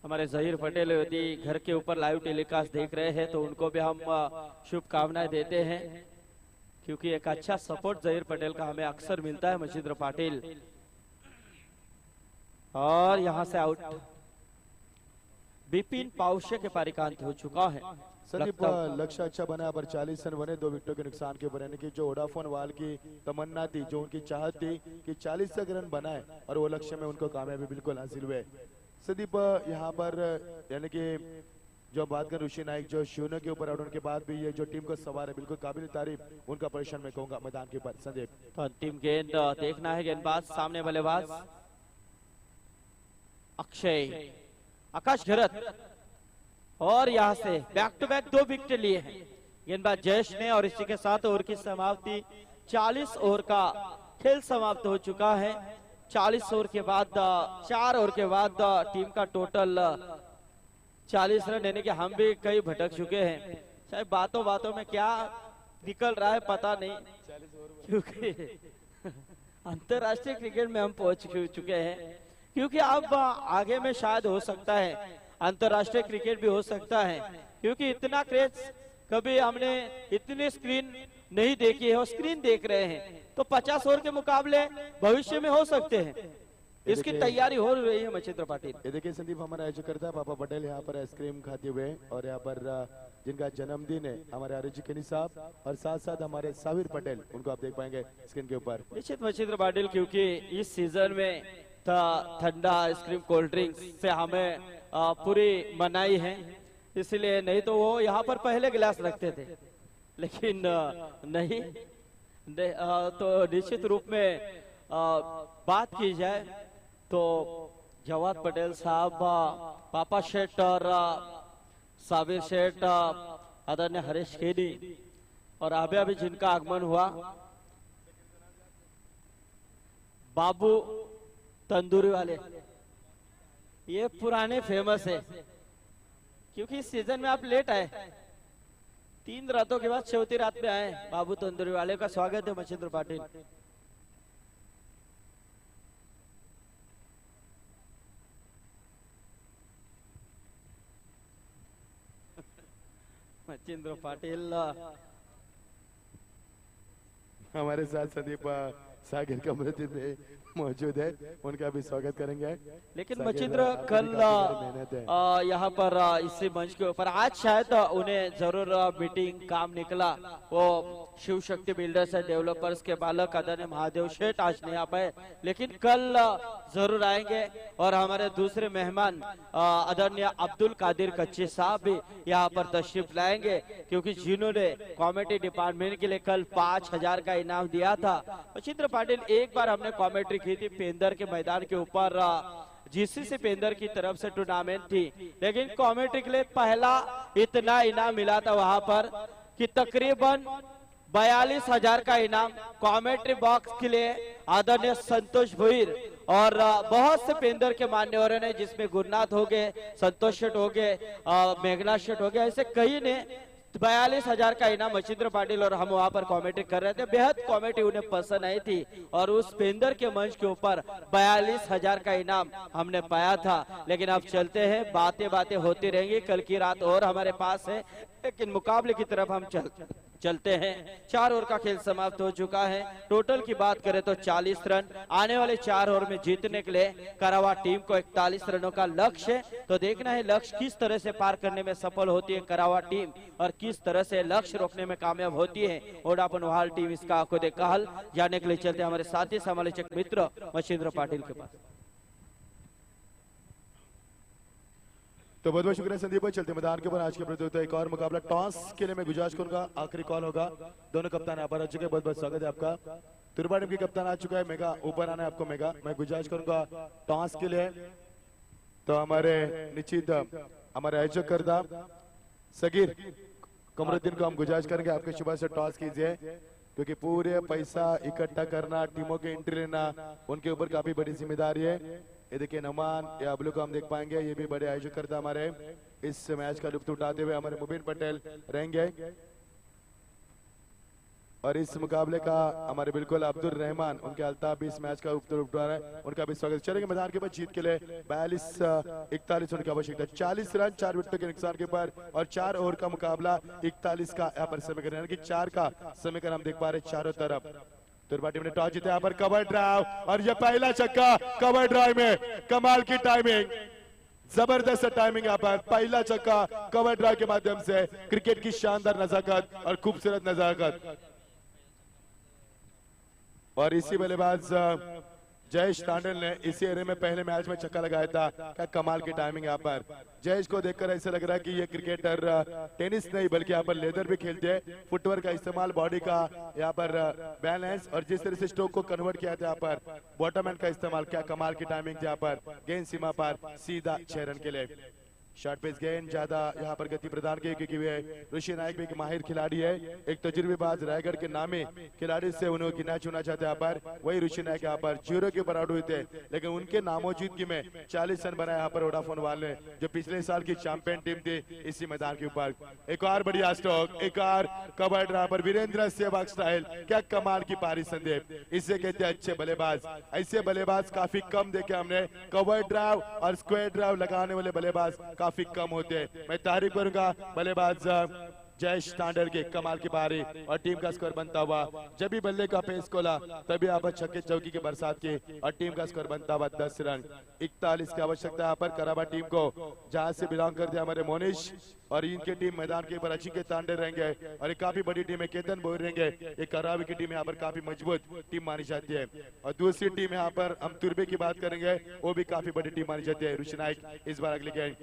हमारे जहीर पटेल यदि घर के ऊपर लाइव टेलीकास्ट देख रहे हैं तो उनको भी हम शुभकामनाएं देते हैं, क्योंकि एक अच्छा सपोर्ट जहीर पटेल का हमें अक्सर मिलता है। मचिंद्र पाटिल, और यहां से आउट बिपिन पाउशे के पारी का अंत हो चुका है। संदीप, लक्ष्य अच्छा बना पर 40 रन बने 2 विकेटों के नुकसान के ऊपर, यानी कि जो वोडाफोन वाल की तमन्ना थी, जो उनकी चाहत थी कि 40 तक रन बनाए, और वो लक्ष्य में उनको कामयाबी बिल्कुल हासिल हुए। संदीप, यहाँ पर यानी कि जो बात करें ऋषि नाइक जो शून्य के ऊपर आउट होने के बाद भी ये जो टीम को सवार है बिल्कुल काबिल तारीफ उनका प्रदर्शन मैं कहूंगा मैदान के ऊपर। संदीप तो अंतिम गेंद देखना है, गेंदबाज सामने बल्लेबाज अक्षय आकाश घरत, और यहां से बैक टू बैक 2 विकेट लिए हैं गेंदबाज जयेश ने, और इसी के साथ ओवर की समाप्ति 40 ओवर का खेल समाप्त हो चुका है। 40 ओवर के बाद 4 ओवर के बाद टीम का टोटल 40 रन, यानी कि हम भी कई भटक चुके हैं, शायद बातों बातों में क्या निकल रहा है पता नहीं, क्योंकि अंतरराष्ट्रीय क्रिकेट में हम पहुंच चुके हैं। क्योंकि अब आगे में शायद हो सकता है अंतरराष्ट्रीय क्रिकेट भी हो सकता है, क्योंकि इतना क्रेज कभी हमने इतनी स्क्रीन नहीं देखी है और स्क्रीन देख रहे हैं, तो 50 ओवर के मुकाबले भविष्य में हो सकते हैं, इसकी तैयारी हो रही है मच्छिंद्र पाटिल। ये देखिए संदीप हमारा आयोजक करता है पापा पटेल यहाँ पर आइसक्रीम खाते हुए, और यहाँ पर जिनका जन्मदिन है हमारे आयोजक कनी साहब और साथ साथ हमारे साबिर पटेल, उनको आप देख पाएंगे स्क्रीन के ऊपर। निश्चित मच्छिंद्र पाटिल, क्योंकि इस सीजन में ठंडा आइसक्रीम कोल्ड ड्रिंक्स से हमें पूरी मनाही है, इसलिए नहीं तो वो यहाँ पर पहले गिलास रखते थे, लेकिन नहीं तो निश्चित रूप में बात की जाए तो जवाद पटेल साहब, पापा शेठ और साबिर शेठ, आदरणीय हरीश खेनी, और अभी जिनका आगमन हुआ बाबू तंदूरी वाले, ये पुराने फेमस है, क्योंकि इस सीजन में आप लेट आए, 3 रातों के बाद 4थी रात में आए। बाबू तंदूरी वाले का स्वागत है मच्छिंद्र पाटिल। मच्छिंद्र पाटिल हमारे साथ संदीप सागर कमरती में मौजूद है, उनका भी स्वागत करेंगे। लेकिन मच्छिंद्र कल यहाँ पर इसी मंच के ऊपर आज शायद उन्हें जरूर मीटिंग काम निकला, वो Shiv Shakti builders and developers के बालक आदरणीय महादेव शेठ आज नहीं आ पाए, लेकिन कल जरूर आएंगे, और हमारे दूसरे मेहमान आदरणीय अब्दुल कादिर कच्ची साहब भी यहाँ पर तशरीफ लाएंगे, क्योंकि जिन्होंने कॉमेडी डिपार्टमेंट के लिए कल 5000 का इनाम दिया था। मच्छिंद्र पाटिल, एक बार हमने कॉमेंट्री की थी पेंदर के मैदान के ऊपर, जीसीसी पेंदर की तरफ से टूर्नामेंट थी, लेकिन कॉमेंट्री के लिए पहला इतना इनाम मिला था वहां पर कि तकरीबन 42,000 का इनाम कॉमेंट्री बॉक्स के लिए आदरणीय संतोष भुईर और बहुत से पेंदर के मान्यवरों ने, जिसमें गुरुनाथ हो गए, संतोष शेठ हो गए, मेघनाथ शेठ हो गए, ऐसे कई ने 42,000 का इनाम मच्छिंद्र पाटिल और हम वहां पर कॉमेंट्री कर रहे थे। बेहद कॉमेडी उन्हें पसंद आई थी और उस पेंदर के मंच के ऊपर 42,000 का इनाम हमने पाया था। लेकिन अब चलते हैं, बातें बातें होती रहेंगी, कल की रात और हमारे पास है, लेकिन मुकाबले की तरफ हम चलते हैं। 4 ओवर का खेल समाप्त हो चुका है। टोटल की बात करें तो 40 रन, आने वाले 4 ओवर में जीतने के लिए करावा टीम को 41 रनों का लक्ष्य है। तो देखना है लक्ष्य किस तरह से पार करने में सफल होती है करावा टीम और किस तरह से लक्ष्य रोकने में कामयाब होती है ओडापन वाल टीम। इसका आंखों देखा हल जाने के लिए चलते हमारे साथी समालोचक मित्र मच्छिंद्र पाटिल के पास। तो बहुत बहुत शुक्रिया संदीप भाई। चलते मैदान के ऊपर आज के प्रतियोगिता एक और मुकाबला टॉस के लिए मैं गुजारिश करूंगा, आखिरी कॉल होगा। दोनों कप्तान यहाँ पर आ चुके हैं, बहुत बहुत स्वागत है आपका। तुरबा टीम की कप्तान आ चुका है मेगा, ऊपर आना है आपको मेगा। मैं गुजारिश करूंगा टॉस के लिए तो हमारे निश्चित हमारे आयोजक करदा सगीर कमरुद्दीन को हम गुजारिश करेंगे आपके सुबह से टॉस कीजिए, क्योंकि पूरे पैसा इकट्ठा करना, टीमों के एंट्री लेना उनके ऊपर काफी बड़ी जिम्मेदारी है। ये देखिए नमान या अबलू को हम देख पाएंगे, ये भी बड़े आयोजक करता हमारे इस मैच का लुत्फ उठाते हुए हमारे मुबीन पटेल रहेंगे। और इस मुकाबले का हमारे बिल्कुल अब्दुल रहमान उनके अल्ताफ भी इस मैच का लुत्फ उठा रहे हैं, उनका भी स्वागत। चलेंगे मैदान के बाद जीत के लिए 42-41 रन की आवश्यकता, 40 रन 4 विकेटों के नुकसान के ऊपर और 4 ओवर का मुकाबला 41 का यहाँ पर समीकरण, यानी कि 4 का समीकरण हम देख पा रहे हैं चारों तरफ। तुरबा टीम ने टॉस जीता, यहाँ पर कवर ड्राइव और ये पहला छक्का कवर ड्राइव में, कमाल की टाइमिंग, जबरदस्त टाइमिंग यहाँ पर पहला छक्का कवर ड्राइव के माध्यम से। क्रिकेट की शानदार नजाकत और खूबसूरत नजाकत। और इसी बल्लेबाज जयेश तांडल ने इसी एरिया में पहले मैच में छक्का लगाया था। क्या कमाल की टाइमिंग यहाँ पर। जयेश को देखकर ऐसा लग रहा है कि ये क्रिकेटर टेनिस नहीं बल्कि यहाँ पर लेदर भी खेलते हैं। फुटवर्क का इस्तेमाल, बॉडी का यहाँ पर बैलेंस और जिस तरह से स्ट्रोक को कन्वर्ट किया था यहाँ पर बॉटम हैंड का इस्तेमाल, क्या कमाल की टाइमिंग थी यहाँ पर। गेंद सीमा पर सीधा 6 रन के लिए। शॉर्ट पेस गेंद ज्यादा यहाँ पर गति प्रदान की क्योंकि वे ऋषि नायक भी एक माहिर खिलाड़ी है, एक तजुर्बेबाज रायगढ़ के नामी खिलाड़ी से उन्हें गिना चुना चाहते हैं यहाँ पर। वही ऋषि नायक यहाँ पर 0 के ऊपर आउट हुए थे, लेकिन उनके नामौजूदगी में 40 रन बनाया यहाँ पर वोडाफोन वाले ने, जो पिछले साल की चैंपियन टीम थी इसी मैदान के ऊपर। एक और बढ़िया स्ट्रोक, एक और कवर ड्राइव पर वीरेंद्र सहवाग स्टाइल, क्या कमाल की पारी संदीप। इसे कहते हैं अच्छे बल्लेबाज। ऐसे बल्लेबाज काफी कम देखे हमने, कवर ड्राइव और स्क्वायर ड्राइव लगाने वाले बल्लेबाज काफी कम होते हैं। मैं तारीफ करूंगा बल्लेबाज जयेश तांडल के, कमाल की पारी और टीम का स्कोर बनता हुआ। जब भी बल्ले का पेस खोला तभी यहाँ पर छक्के चौकी की बरसात की और टीम का स्कोर बनता हुआ 10 रन। 41 की आवश्यकता यहाँ पर कराबा टीम को, जहां से बिलोंग करते हैं हमारे मोनिश, और इनकी टीम मैदान के ऊपर अचिकेत तांडे रहेंगे और एक काफी बड़ी टीम है केतन बोर रहेंगे। ये कराबी की टीम यहाँ पर काफी मजबूत टीम मानी जाती है। और दूसरी टीम यहाँ पर हम तुर्बे की बात करेंगे, वो भी काफी बड़ी टीम मानी जाती है। ऋषि नायक इस बार अगली गेंद,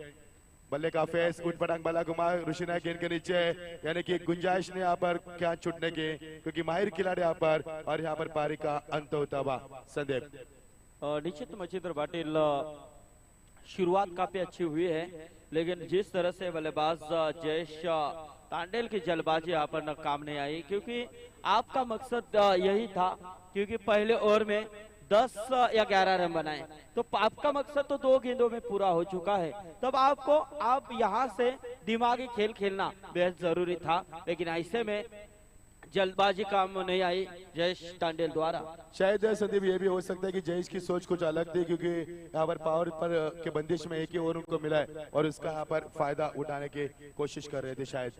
बल्ले का फेस उठ पटांग बल्ला घुमा, ऋषि नायक गेंद के नीचे, यानी कि गुंजाइश ने यहाँ पर क्या छूटने की, क्योंकि माहिर खिलाड़ी यहाँ पर, और यहाँ पर पारी का अंत होता हुआ संदीप। निश्चित मचिंद्र पाटिल, शुरुआत काफी अच्छी हुई है, लेकिन जिस तरह से बल्लेबाज जयेश तांडेल की जल्दबाजी यहाँ पर काम नहीं आई, क्योंकि आपका मकसद यही था, क्योंकि पहले ओवर में 10 या 11 रन बनाए, तो आपका मकसद तो 2 गेंदों में पूरा हो चुका है। तब आप यहाँ से दिमागी खेल खेलना बेहद जरूरी था, लेकिन ऐसे में जल्दबाजी काम नहीं आई जयेश तांडेल द्वारा। शायद संदीप ये भी हो सकता है कि जयेश की सोच कुछ अलग थी, क्योंकि यहाँ पर पावर पर के बंदिश में एक ही ओवर उनको मिला है और उसका यहाँ पर फायदा उठाने की कोशिश कर रहे थे शायद।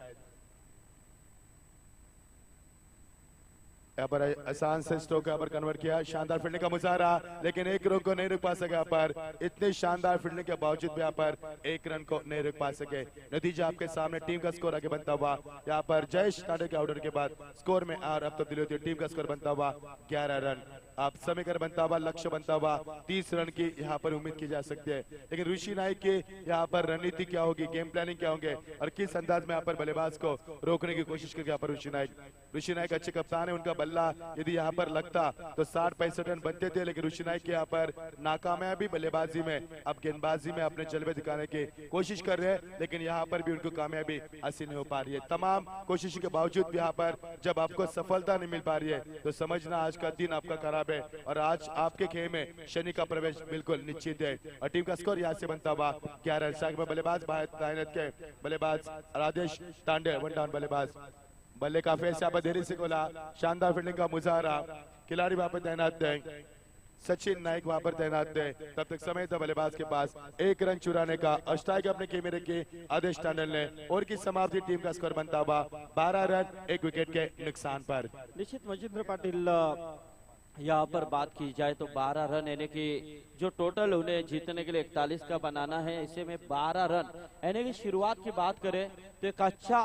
यहाँ पर आसान से स्ट्रोक यहाँ पर कन्वर्ट किया, शानदार फील्डिंग का मुजाहरा, लेकिन एक रन को नहीं रुक पा सके। यहाँ पर इतने शानदार फील्डिंग के बावजूद भी यहाँ पर एक रन को नहीं रुक पा सके। नतीजा आपके सामने, टीम का स्कोर आगे बनता हुआ यहाँ पर जयेश तांडे के आउट के बाद स्कोर में और अब तब्दीली होती है। टीम का स्कोर बनता हुआ 11 रन। आप समीकरण बनता हुआ, लक्ष्य बनता हुआ 30 रन की यहाँ पर उम्मीद की जा सकती है, लेकिन ऋषि नायक की यहाँ पर रणनीति क्या होगी, गेम प्लानिंग क्या होंगे और किस अंदाज में यहाँ पर बल्लेबाज को रोकने की कोशिश करके यहाँ पर ऋषि नायक अच्छे कप्तान है। उनका बल्ला यदि यहाँ पर लगता तो 60-65 रन बनते थे, लेकिन ऋषि नायक के यहाँ पर नाकामयाबी बल्लेबाजी में, अब गेंदबाजी में अपने जलवे दिखाने की कोशिश कर रहे हैं, लेकिन यहाँ पर भी उनको कामयाबी हासिल नहीं हो पा रही है। तमाम कोशिशों के बावजूद भी यहाँ पर जब आपको सफलता नहीं मिल पा रही है तो समझना आज का दिन आपका खराब है और आज आपके खेल में शनि का प्रवेश बिल्कुल निश्चित है। और टीम का स्कोर यहाँ से बनता हुआ 11 रन। में बल्लेबाज तैनात के बल्लेबाज राजेश तांडे, 1 डाउन बल्लेबाज। बल्ले का फेस यहाँ पर देरी से खोला, शानदार फील्डिंग का मुजाहरा, खिलाड़ी वहां पर तैनात है, सचिन नायक वहां पर तैनात है। तब तक समय था बल्लेबाज के पास 1 रन चुराने का। स्ट्राइक अपने कैमरे के आदेश तांडल ने, और की समाप्ति टीम का स्कोर बनता हुआ 12 रन 1 विकेट के नुकसान पर। निश्चित मचिंद्र पाटिल, यहाँ पर बात की जाए तो 12 रन, यानी कि जो टोटल उन्हें जीतने के लिए 41 का बनाना है, इसे में 12 रन, यानी कि शुरुआत की बात करें तो एक अच्छा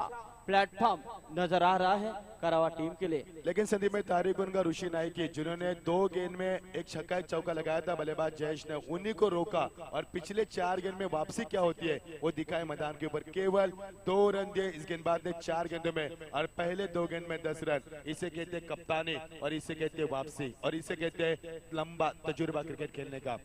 प्लेटफॉर्म नजर आ रहा है करावा टीम के लिए। लेकिन संदीप में तारीफ उनका ऋषि नायक की, जिन्होंने 2 गेंद में एक छक्का एक चौका लगाया था, बल्लेबाज जयेश ने उन्हीं को रोका और पिछले 4 गेंद में वापसी क्या होती है वो दिखाए मैदान के ऊपर। केवल 2 रन दिए इस गेंदबाज ने 4 गेंदों में, और पहले 2 गेंद में 10 रन। इसे कहते हैं कप्तानी और इसे कहते हैं वापसी और इसे कहते हैं लंबा तजुर्बा क्रिकेट खेलने का।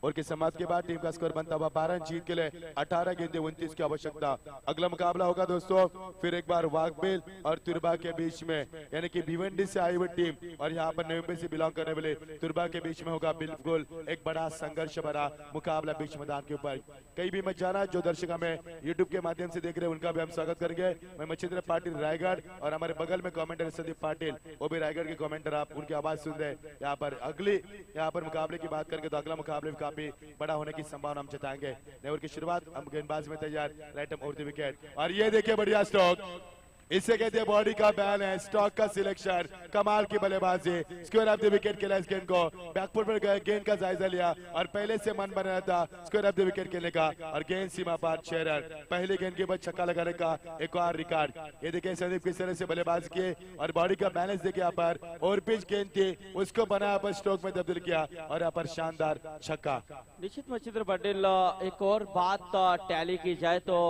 और की समाप्ति के बाद टीम का स्कोर बनता हुआ 12 रन, जीत के लिए 18 गेंदे 29 की आवश्यकता। अगला मुकाबला होगा दोस्तों फिर एक बार वाघबिल और तुर्बा के बीच में, यानी कि भिवंडी से आई हुई टीम और यहाँ पर नवंबर से बिलोंग करने वाले तुर्बा के बीच में होगा बिल्कुल एक बड़ा संघर्ष भरा मुकाबला बीच मैदान के ऊपर। कहीं भी मत जाना, जो दर्शक हमें यूट्यूब के माध्यम से देख रहे हैं उनका भी हम स्वागत करेंगे। मैं मचिंद्र पाटिल रायगढ़, और हमारे बगल में कमेंटर संदीप पाटिल, वो भी रायगढ़ के कमेंटर, आप उनकी आवाज सुन रहे हैं। यहाँ पर अगली यहाँ पर मुकाबले की बात करेंगे तो अगला मुकाबले काफी बड़ा होने की संभावना हम जताएंगे। नेवर की शुरुआत, हम गेंदबाज में तैयार, राइट और विकेट, और ये देखिए बढ़िया स्ट्रोक, इसे कहते हैं बॉडी का बैलेंस, स्टॉक का सिलेक्शन, कमाल की बल्लेबाजी। स्क्वायर ऑफ द विकेट खेला इस गेंद को, बैकफुट पर गए, गेंद का जायजा लिया और पहले से मन बना था स्क्वायर ऑफ द विकेट खेलने का और गेंद सीमा पार 6 रन। पहली गेंद के बाद छक्का लगाने का एक और रिकॉर्ड। ये देखिए संदीप किस तरह से बल्लेबाजी किए और बॉडी का बैलेंस देखिए यहाँ पर, और पिच गेंद थी उसको बना यहाँ पर स्ट्रोक में तब्दील किया और यहाँ पर शानदार छक्का। निश्चित मचिंद्र पटेल, एक और बात टैली की जाए तो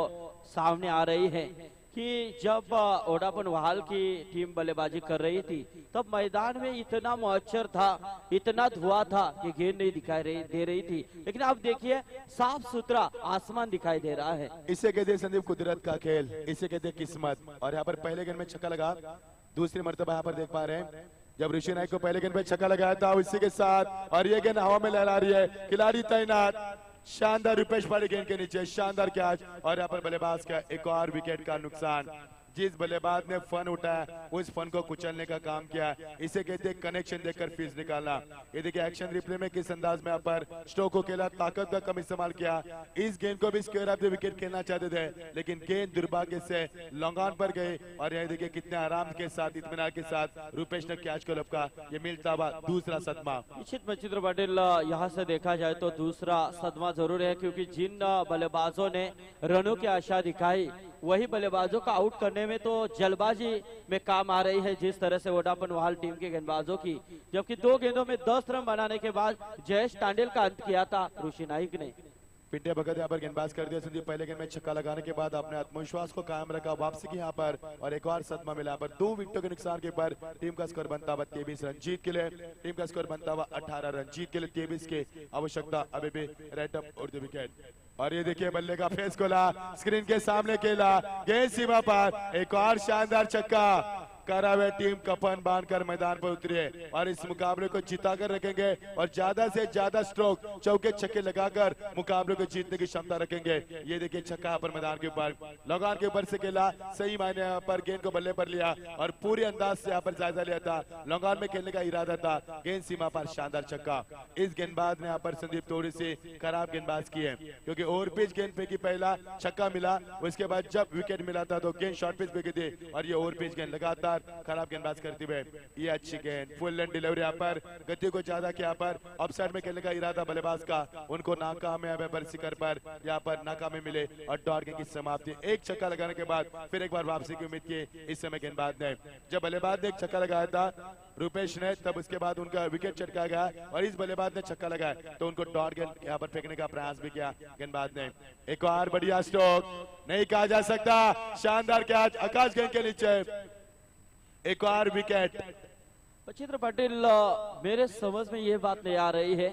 सामने आ रही है कि जब ओडापन वहाल की टीम बल्लेबाजी कर रही थी तब मैदान में इतना मच्छर था, इतना धुआं था कि गेंद नहीं दिखाई दे रही थी, लेकिन अब देखिए साफ सुथरा आसमान दिखाई दे रहा है। इसे कहते हैं संदीप कुदरत का खेल, इसे कहते हैं किस्मत। और यहाँ पर पहले गेंद में छक्का लगा, दूसरी मर्तबा यहाँ पर देख पा रहे हैं जब ऋषि नायक को पहले गेंद पे छक्का लगाया था उसी के साथ, और ये गेंद हवा में लहरा रही है, खिलाड़ी तैनात, शानदार रुपेश पारी गेंद के नीचे, शानदार कैच और यहाँ पर बल्लेबाज का एक और विकेट का नुकसान। जिस बल्लेबाज ने फन उठाया उस फन को कुचलने का काम किया, इसे कहते हैं कनेक्शन देकर फीस निकालना। ये देखिए एक्शन रिप्ले में किस अंदाज में यहाँ पर स्ट्रोक को खेला, ताकत का कम इस्तेमाल किया। इस गेंद को भी स्क्वायर ऑफ द विकेट खेलना चाहते थे, लेकिन गेंद दुर्भाग्य से लॉन्ग ऑन पर गई और यहाँ देखिए कितने आराम के साथ, इत्मीनान के साथ रुपेश ने कैच को लपका। ये मिलता हुआ दूसरा सदमा। निश्चित मचिंद्र पटेल, यहाँ से देखा जाए तो दूसरा सदमा जरूर है, क्योंकि जिन बल्लेबाजों ने रनों की आशा दिखाई वही बल्लेबाजों का आउट करने में तो जल्दबाजी में काम आ रही है, जिस तरह से वोडाफोन वहाल टीम के गेंदबाजों की। जबकि 2 गेंदों में 10 रन बनाने के बाद जयेश टांडेल का अंत किया था ऋषि नाइक ने। पिंटे भगत यहाँ पर गेंदबाज कर दिया संदीप, पहले गेंद में छक्का लगाने के बाद अपने आत्मविश्वास को कायम रखा, वापसी की यहाँ पर और एक और सदमा मिला। पर 2 विकेटों के नुकसान के पर टीम का स्कोर बनता हुआ 23 रन। जीत के लिए टीम का स्कोर बनता हुआ 18 रन। जीत के लिए 23 की आवश्यकता अभी भी रेड अप और द विकेट। और ये देखिए बल्ले का फेस खोला, स्क्रीन के सामने खेला, गेंद सीमा पर, एक और शानदार छक्का। करावे टीम कफन बांधकर मैदान पर उतरी है और इस मुकाबले को जिता कर रखेंगे और ज्यादा से ज्यादा स्ट्रोक, चौके छक्के लगाकर मुकाबले को जीतने की क्षमता रखेंगे। ये देखिए छक्का पर मैदान के ऊपर, लगान के ऊपर से खेला, सही मायने पर गेंद को बल्ले पर लिया और पूरे अंदाज से यहाँ पर जायजा लिया था, लगान में खेलने का इरादा था, गेंद सीमा पर, शानदार छक्का। इस गेंदबाज ने यहाँ पर संदीप थोड़ी सी खराब गेंदबाज की है, क्योंकि ओवर पिच गेंद फेंकी, पहला छक्का मिला, उसके बाद जब विकेट मिला था तो गेंद शॉर्ट पिच फेंकी थी और ये ओवर पिच गेंद लगातार खराब गेंदबाज करते हुए। ये अच्छी गेंद, फुल लेंथ डिलीवरी, यहाँ पर गति को ज्यादा किया, पर ऑफसाइड में खेलने का इरादा बल्लेबाज का, उनको नाकामयाब है शिखर पर, यहाँ पर नाकामी मिले और डॉट गेंद की समाप्ति। एक छक्का लगाने के बाद फिर एक बार वापसी की उम्मीद की इस समय गेंदबाज ने। जब बल्लेबाज ने एक छक्का लगाया था रुपेश ने, तब उसके बाद उनका विकेट चटका गया और इस बल्लेबाज ने छक्का लगाया तो उनको डॉट गेंद यहाँ पर फेंकने का प्रयास भी किया गेंदबाज ने। एक और बढ़िया स्ट्रोक, नहीं कहा जा सकता, शानदार कैच आकाश गेंद के नीचे, एक और विकेट। मचिंद्र पटेल, मेरे समझ में ये बात नहीं आ रही है,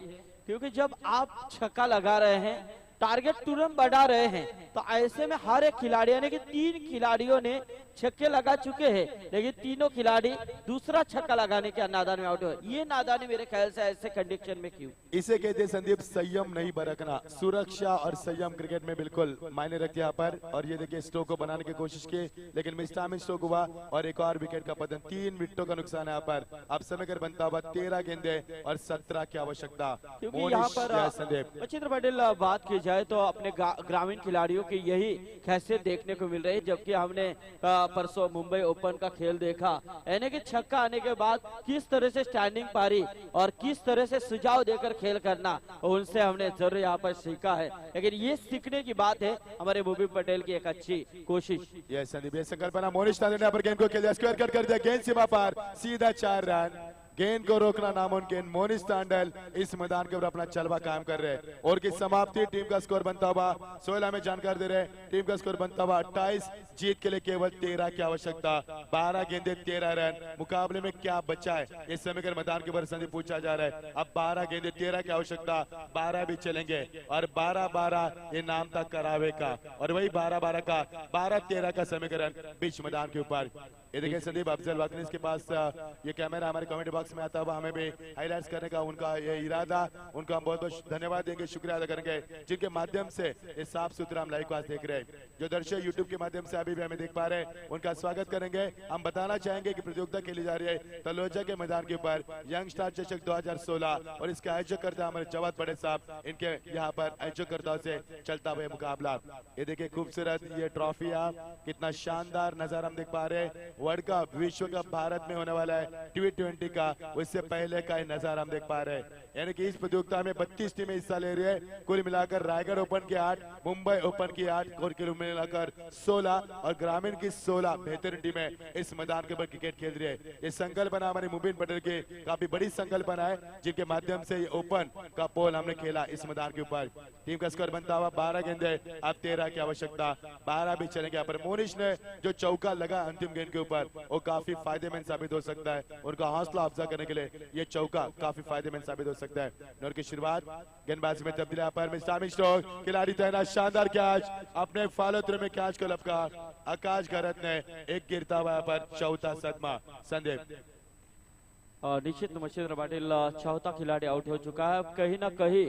क्योंकि जब आप छक्का लगा रहे हैं, टारगेट तुरंत बढ़ा रहे हैं, तो ऐसे में हर एक खिलाड़ी, यानी कि 3 खिलाड़ियों ने छक्के लगा चुके हैं, लेकिन तीनों खिलाड़ी दूसरा छक्का लगाने के नादान में आउट हुए। ये नादानी मेरे ख्याल से ऐसे कंडीशन में क्यों? इसे कहते हैं संदीप संयम नहीं बरतना। सुरक्षा और संयम क्रिकेट में बिल्कुल मायने रखते यहाँ पर। और ये देखिए स्ट्रोक को बनाने की कोशिश की, लेकिन मिस टाइम स्ट्रोक हुआ और एक और विकेट का पतन। 3 विकेटों का नुकसान है यहाँ पर। अब समय कर बनता हुआ 13 गेंदे और 17 की आवश्यकता। क्योंकि यहाँ पर मचिंद्र पटेल बात की जाए तो अपने ग्रामीण खिलाड़ियों की यही हैसियत देखने को मिल रही है, जबकि हमने परसों मुंबई ओपन का खेल देखा, यानी कि छक्का आने के बाद किस तरह से स्टैंडिंग पारी और किस तरह से सुझाव देकर खेल करना, उनसे हमने जरूर यहाँ पर सीखा है। लेकिन ये सीखने की बात है हमारे मुबीन पटेल की एक अच्छी कोशिश। ये संदीप ये संकल्पना, मोनिश तांडे ने यहाँ पर गेंद को खेला, स्क्वायर कर दिया, गेंद सीमा पार, सीधा 4 रन। गेंद को रोकना नामुमकिन। मोनिश तांडल इस मैदान के ऊपर अपना चलवा कायम कर रहे हैं। और की समाप्ति, टीम का स्कोर बनता हुआ 16 में जानकारी दे रहे, टीम का स्कोर बनता हुआ 28। जीत के लिए केवल 13 की आवश्यकता, 12 गेंदे 13 रन। मुकाबले में क्या बचा है इस समय कर मैदान के ऊपर संदीप पूछा जा रहा है। अब 12 गेंदे 13 की आवश्यकता, 12 भी चलेंगे और 12-12 ये नाम था करावे का, और वही 12-12 का 12-13 का समीकरण बीच मैदान के ऊपर। ये देखिए संदीप अफजल वाकनीस के पास ये कैमरा हमारे कमेंट बॉक्स बॉक्स में आता हुआ हमें भी हाईलाइट्स करने का उनका ये इरादा, उनका हम बहुत बहुत धन्यवाद देंगे, शुक्रिया अदा करेंगे, जिनके माध्यम से ये साफ सुथरा हम लाइव क्लास देख रहे हैं। जो दर्शक यूट्यूब के माध्यम से अभी भी हमें देख पा रहे हैं, उनका स्वागत करेंगे। हम बताना चाहेंगे कि प्रतियोगिता खेली जा रही है तलोजा के मैदान के ऊपर यंग स्टार चषक 2016 और इसके आयोजक करता हमारे जवाद बड़े साहब, इनके यहाँ पर आयोजकर्ताओं से चलता हुआ मुकाबला। ये देखिए खूबसूरत ये ट्रॉफियां, कितना शानदार नजारा हम देख पा रहे हैं। वर्ल्ड कप, विश्व कप भारत में होने वाला है T20 का, उससे पहले का नजारा हम देख पा रहे हैं। यानी कि इस प्रतियोगिता में 32 टीमें हिस्सा ले रही है। कुल मिलाकर रायगढ़ ओपन की 8, मुंबई ओपन की 8 और कुल मिलाकर 16 और ग्रामीण की 16 बेहतरीन टीमें इस मैदान के ऊपर क्रिकेट खेल रही है। ये संकल्पना हमारे मुबीन पटेल की काफी बड़ी संकल्पना है, जिनके माध्यम से ये ओपन का पोल हमने खेला इस मैदान के ऊपर। टीम का स्कोर बनता हुआ 12 गेंदे, अब 13 की आवश्यकता, 12 भी चलेंगे। यहाँ पर मोनिश ने जो चौका लगा अंतिम गेंद के ऊपर, वो काफी फायदेमंद साबित हो सकता है। उनका हौसला अफजा करने के लिए ये चौका काफी फायदेमंद साबित हो सकता है। नौर की शुरुआत, गेंदबाजी में तब्दीली पर मिस्टामी स्ट्रोक, खिलाड़ी तैनात, शानदार कैच, अपने फॉलो थ्रू में कैच को लपका आकाश गरत ने एक गिरता हुआ पर चौथा सदमा। संदीप निश्चित मच्छिंद्र पाटिल चौथा खिलाड़ी आउट हो चुका है। कहीं ना कहीं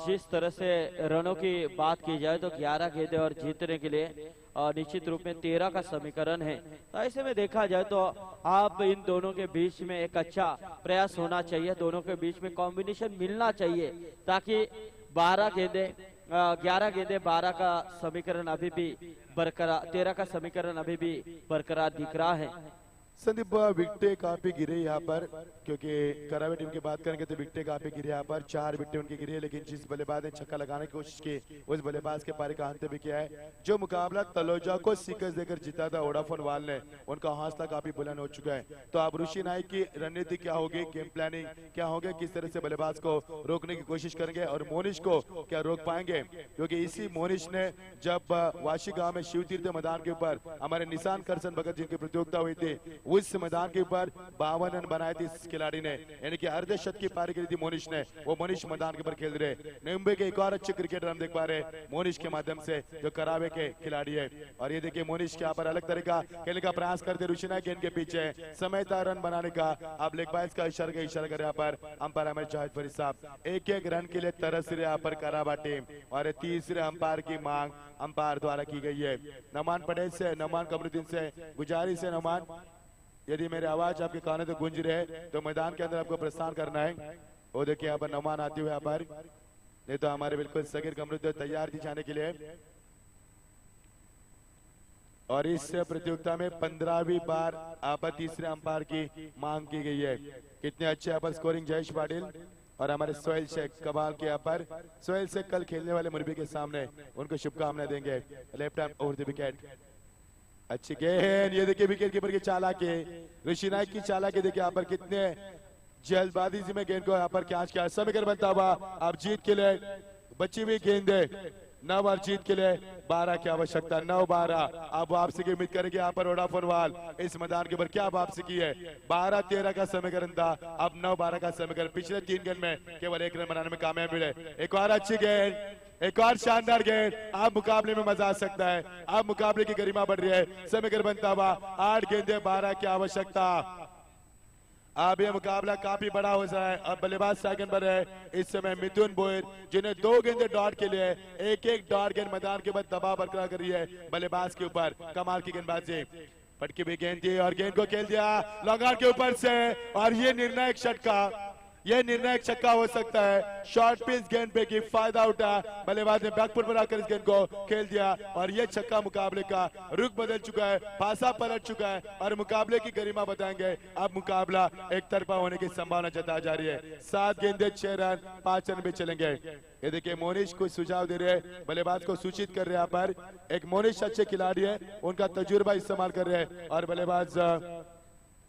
जिस तरह से रनों की बात की जाए तो 11 गेंदे और जीतने के लिए निश्चित रूप में 13 का समीकरण है। तो ऐसे में देखा जाए तो आप इन दोनों के बीच में एक अच्छा प्रयास होना चाहिए, दोनों के बीच में कॉम्बिनेशन मिलना चाहिए, ताकि 12 गेंदे 11 गेंदे 12 का समीकरण अभी भी बरकरार, 13 का समीकरण अभी भी बरकरार दिख रहा है। संदीप विकेटें काफी गिरे यहाँ पर, क्योंकि करावे टीम की बात करेंगे तो विकेटें काफी गिरे यहाँ पर, 4 विकेटें उनकी गिरी है। लेकिन जिस बल्लेबाज ने छक्का लगाने की कोशिश की, उस बल्लेबाज के पारी का अंत भी किया है। जो मुकाबला तलोजा को सीकर्स देकर जीता था वोडाफोन वाल ने, उनका हौसला काफी बुलंद हो चुका है। तो अब ऋषि नाइक की रणनीति क्या होगी, गेम प्लानिंग क्या होगी, किस तरह से बल्लेबाज को रोकने की कोशिश करेंगे और मोनिश को क्या रोक पाएंगे, क्योंकि इसी मोनिश ने जब वाशी गांव में शिव तीर्थ मैदान के ऊपर हमारे निशान करसन भगत जिनकी प्रतियोगिता हुई थी, उस मैदान के ऊपर 52 रन बनाए थे इस खिलाड़ी ने, यानी कि अर्धशत की पारी करी थी मोनिश ने। वो मोनिश मैदान के ऊपर खेल रहे। मुंबई के एक और अच्छे क्रिकेटर हम देख पा रहे मोनिश के माध्यम से, जो करावे के खिलाड़ी है। और ये देखिए मोनिश के यहाँ पर अलग तरह का खेलने का प्रयास करते ऋषिना गेंद के पीछे समय था रन बनाने का। अब लेग बाइज का इशारा कर यहाँ पर अंपायर अमर जाहिद फरीद साहब एक रन के लिए तरस रहे यहाँ पर करावा टीम, और तीसरे अंपायर की मांग अंपायर द्वारा की गई है। नमान पटेल से, नमान कमरुद्दीन से गुजारिश है, नमान यदि मेरी आवाज आपके कानों तो गूंज रहे तो मैदान के अंदर आपको प्रस्थान करना है। वो देखिए यहाँ पर नमान आते हुए यहाँ पर, नहीं तो हमारे बिल्कुल सगीर कमरुद्दीन तैयार थी जाने के लिए। और इस प्रतियोगिता में 15वीं बार आप तीसरे अंपायर की मांग की गई है। कितने अच्छे यहाँ पर स्कोरिंग जयेश पाटिल और हमारे सोहेल शेख कमाल के यहाँ पर। सोहेल शेख कल खेलने वाले मुरबी के सामने उनको शुभकामनाएं देंगे। Left arm over the wicket, अच्छी गेंद, ये देखिए विकेट कीपर की चालाकी, ऋषि नाइक की चालाकी देखिए यहाँ पर कितने जल्दबाजी में गेंद को यहाँ पर कैच किया। समीकरण बनता हुआ अब जीत के लिए बची हुई गेंद 9 और जीत के लिए 12 की आवश्यकता, 9-12। अब वापसी की उम्मीद करेंगे यहाँ पर वोडाफोन वाल इस मैदान के ऊपर, क्या वापसी की है। 12-13 का समीकरण था, अब 9-12 का समीकरण। पिछले 3 गेंद में केवल 1 रन बनाने में कामयाब मिले। एक और अच्छी गेंद, एक और शानदार गेंद, अब मुकाबले में मजा आ सकता है, अब मुकाबले की गरिमा बढ़ रही है। समीकरण बनता हुआ 8 गेंदे 12 की आवश्यकता। अब ये मुकाबला काफी बड़ा हो रहा है। अब बल्लेबाज सेकंड पर है इस समय मिथुन बोयर, जिन्हें 2 गेंदे डॉट के लिए एक डॉट गेंद मैदान के बाद दबाव बरकरार कर रही है बल्लेबाज के ऊपर। कमाल की गेंदबाजी, पटकी भी गेंद थी और गेंद को खेल दिया लॉन्ग ऑन के ऊपर से, और ये निर्णायक छक्का, ये निर्णायक छक्का हो सकता है। शॉर्ट पिच गेंद पे की फायदा उठा, बल्लेबाज ने बैकफुट पर आकर इस गेंद को खेल दिया और ये छक्का मुकाबले का रुख बदल चुका है, पासा पलट चुका है और मुकाबले की गरिमा बताएंगे। अब मुकाबला एक तरफा होने की संभावना जताई जा रही है। 7 गेंदे 6 रन, 5 रन भी चलेंगे। ये देखिए मोनिश को सुझाव दे रहे हैं, बल्लेबाज को सूचित कर रहे हैं। यहाँ पर एक मोनिश अच्छे खिलाड़ी है, उनका तजुर्बा इस्तेमाल कर रहे हैं और बल्लेबाज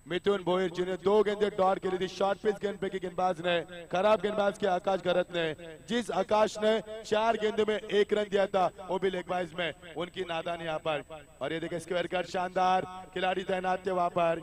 मिथुन बोयर जिन्हें 2 गेंदे डॉट के लिए थी। शॉर्ट पिच गेंद पे की गेंदबाज ने, खराब गेंदबाज के आकाश गरत ने, जिस आकाश ने 4 गेंदों में 1 रन दिया था वो भी लेग बाइज में, उनकी नादानी यहाँ पर। और ये देखिए स्क्वायर कट, शानदार खिलाड़ी तैनात थे वहां पर।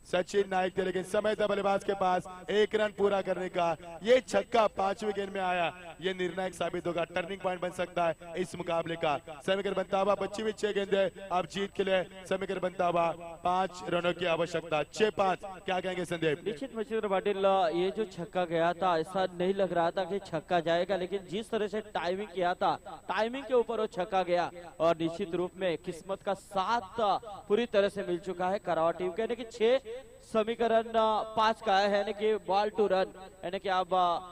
सचिन नाइक थे, लेकिन समय था बल्लेबाज के पास 1 रन पूरा करने का। ये छक्का 5वें गेंद में आया, ये निर्णायक साबित होगा, टर्निंग पॉइंट बन सकता है इस मुकाबले का। समीकर बंतावा 25 गेंदे अब जीत के लिए समीकर बंतावा 5 रनों की आवश्यकता, 6-5। क्या कहेंगे संदीप? निश्चित मचिंद्र पाटिल, ये जो छक्का गया था ऐसा नहीं लग रहा था कि छक्का जाएगा, लेकिन जिस तरह से टाइमिंग किया था, टाइमिंग के ऊपर वो छक्का गया और निश्चित रूप में किस्मत का साथ पूरी तरह से मिल चुका है करावा टीम के। यानी कि 6 समीकरण 5 का है, यानी कि बॉल टू रन, यानी कि अब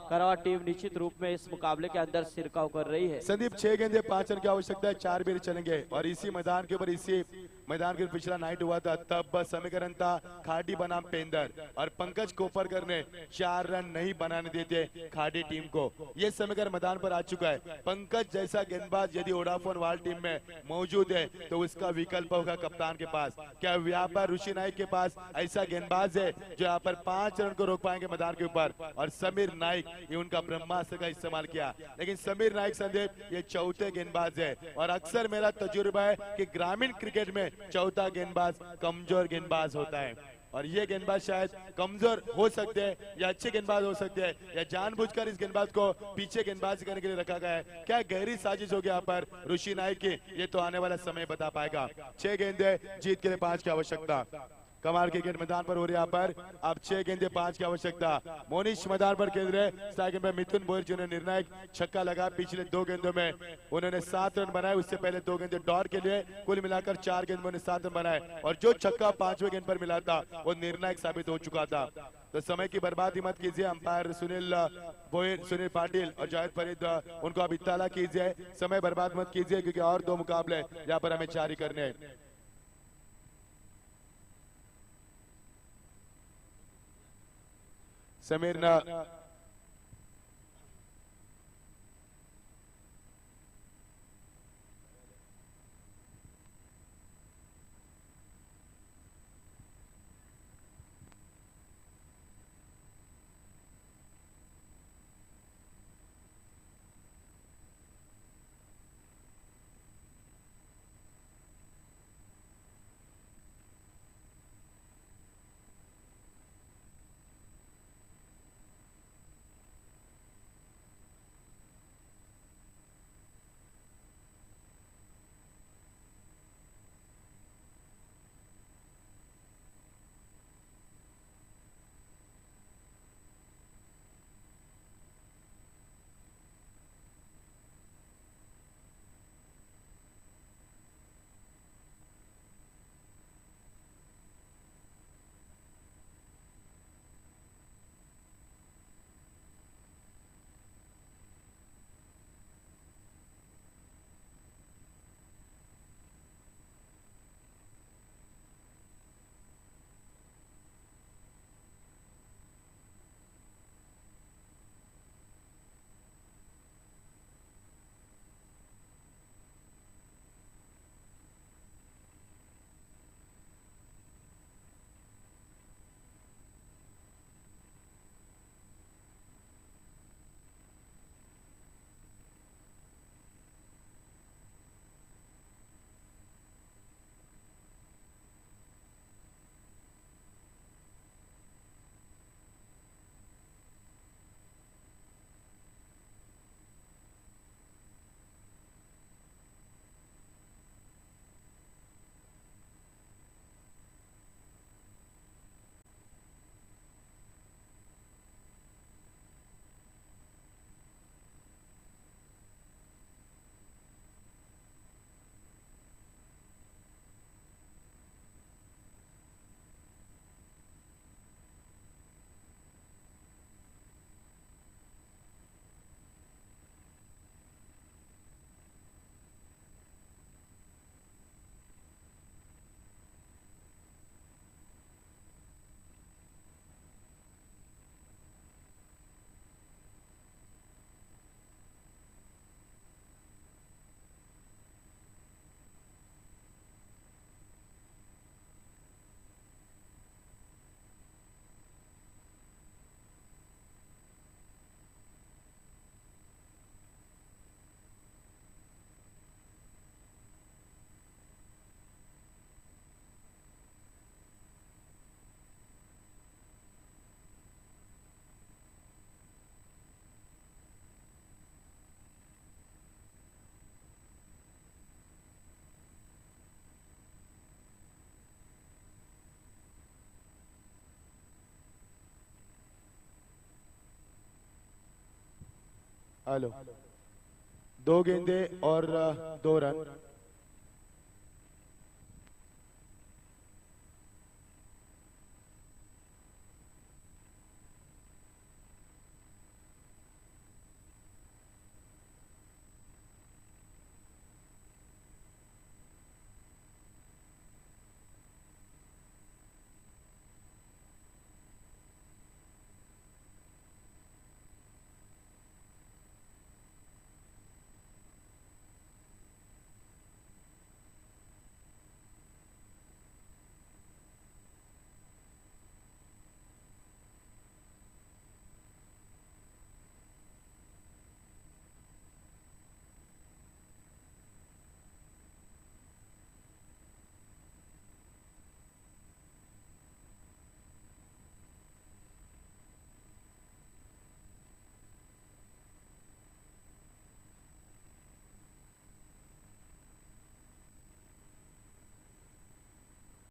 करावा टीम निश्चित रूप में इस मुकाबले के अंदर सिरकाव कर रही है। संदीप 6 गेंदे 5 रन की आवश्यकता है, 4 बेर चलेंगे और इसी मैदान के ऊपर, इसी मैदान के पिछला नाइट हुआ था तब समीकरण था खाड़ी बनाम पेंदर और पंकज कोपरकर ने 4 रन नहीं बनाने देते खाड़ी टीम को। ये समीकरण मैदान पर आ चुका है। पंकज जैसा गेंदबाज यदि वोडाफोन वाल टीम में मौजूद है तो उसका विकल्प होगा कप्तान के पास। क्या व्यापार ऋषि नाइक के पास ऐसा गेंदबाज है जो यहाँ पर 5 रन को रोक पाएंगे मैदान के ऊपर? और समीर नाइक, ये उनका ब्रह्मास्त्र का इस्तेमाल किया, लेकिन समीर नाइक संदीप ये चौथे गेंदबाज है और अक्सर मेरा तजुर्बा है कि ग्रामीण क्रिकेट में चौथा गेंदबाज कमजोर गेंदबाज होता है और ये गेंदबाज शायद कमजोर हो सकते हैं या अच्छे गेंदबाज हो सकते हैं या जानबूझकर इस गेंदबाज को पीछे गेंदबाजी करने के लिए रखा गया है। क्या गहरी साजिश होगी यहाँ पर ऋषि नाइक की, ये तो आने वाला समय बता पाएगा। 6 गेंदे जीत के लिए 5 की आवश्यकता। कमाल क्रिकेट मैदान पर हो रही यहाँ पर अब 6 गेंदे 5 की आवश्यकता। मोनिश मैदान पर खेल रहे, सेकंड में मिथुन बोयर जिन्होंने निर्णायक छक्का लगा। पिछले 2 गेंदों में उन्होंने 7 रन बनाए, उससे पहले 2 गेंदे डॉर के लिए, कुल मिलाकर 4 गेंद में 7 रन बनाए और जो छक्का 5वें गेंद पर मिला था वो निर्णायक साबित हो चुका था। तो समय की बर्बादी मत कीजिए, अंपायर सुनील बोयर, सुनील पाटिल और जाहिद फरीद उनको अब इत्तला कीजिए, समय बर्बाद मत कीजिए क्योंकि और 2 मुकाबले यहाँ पर हमें जारी करने हैं। समीर ना हेलो 2 गेंदे और 2 रन।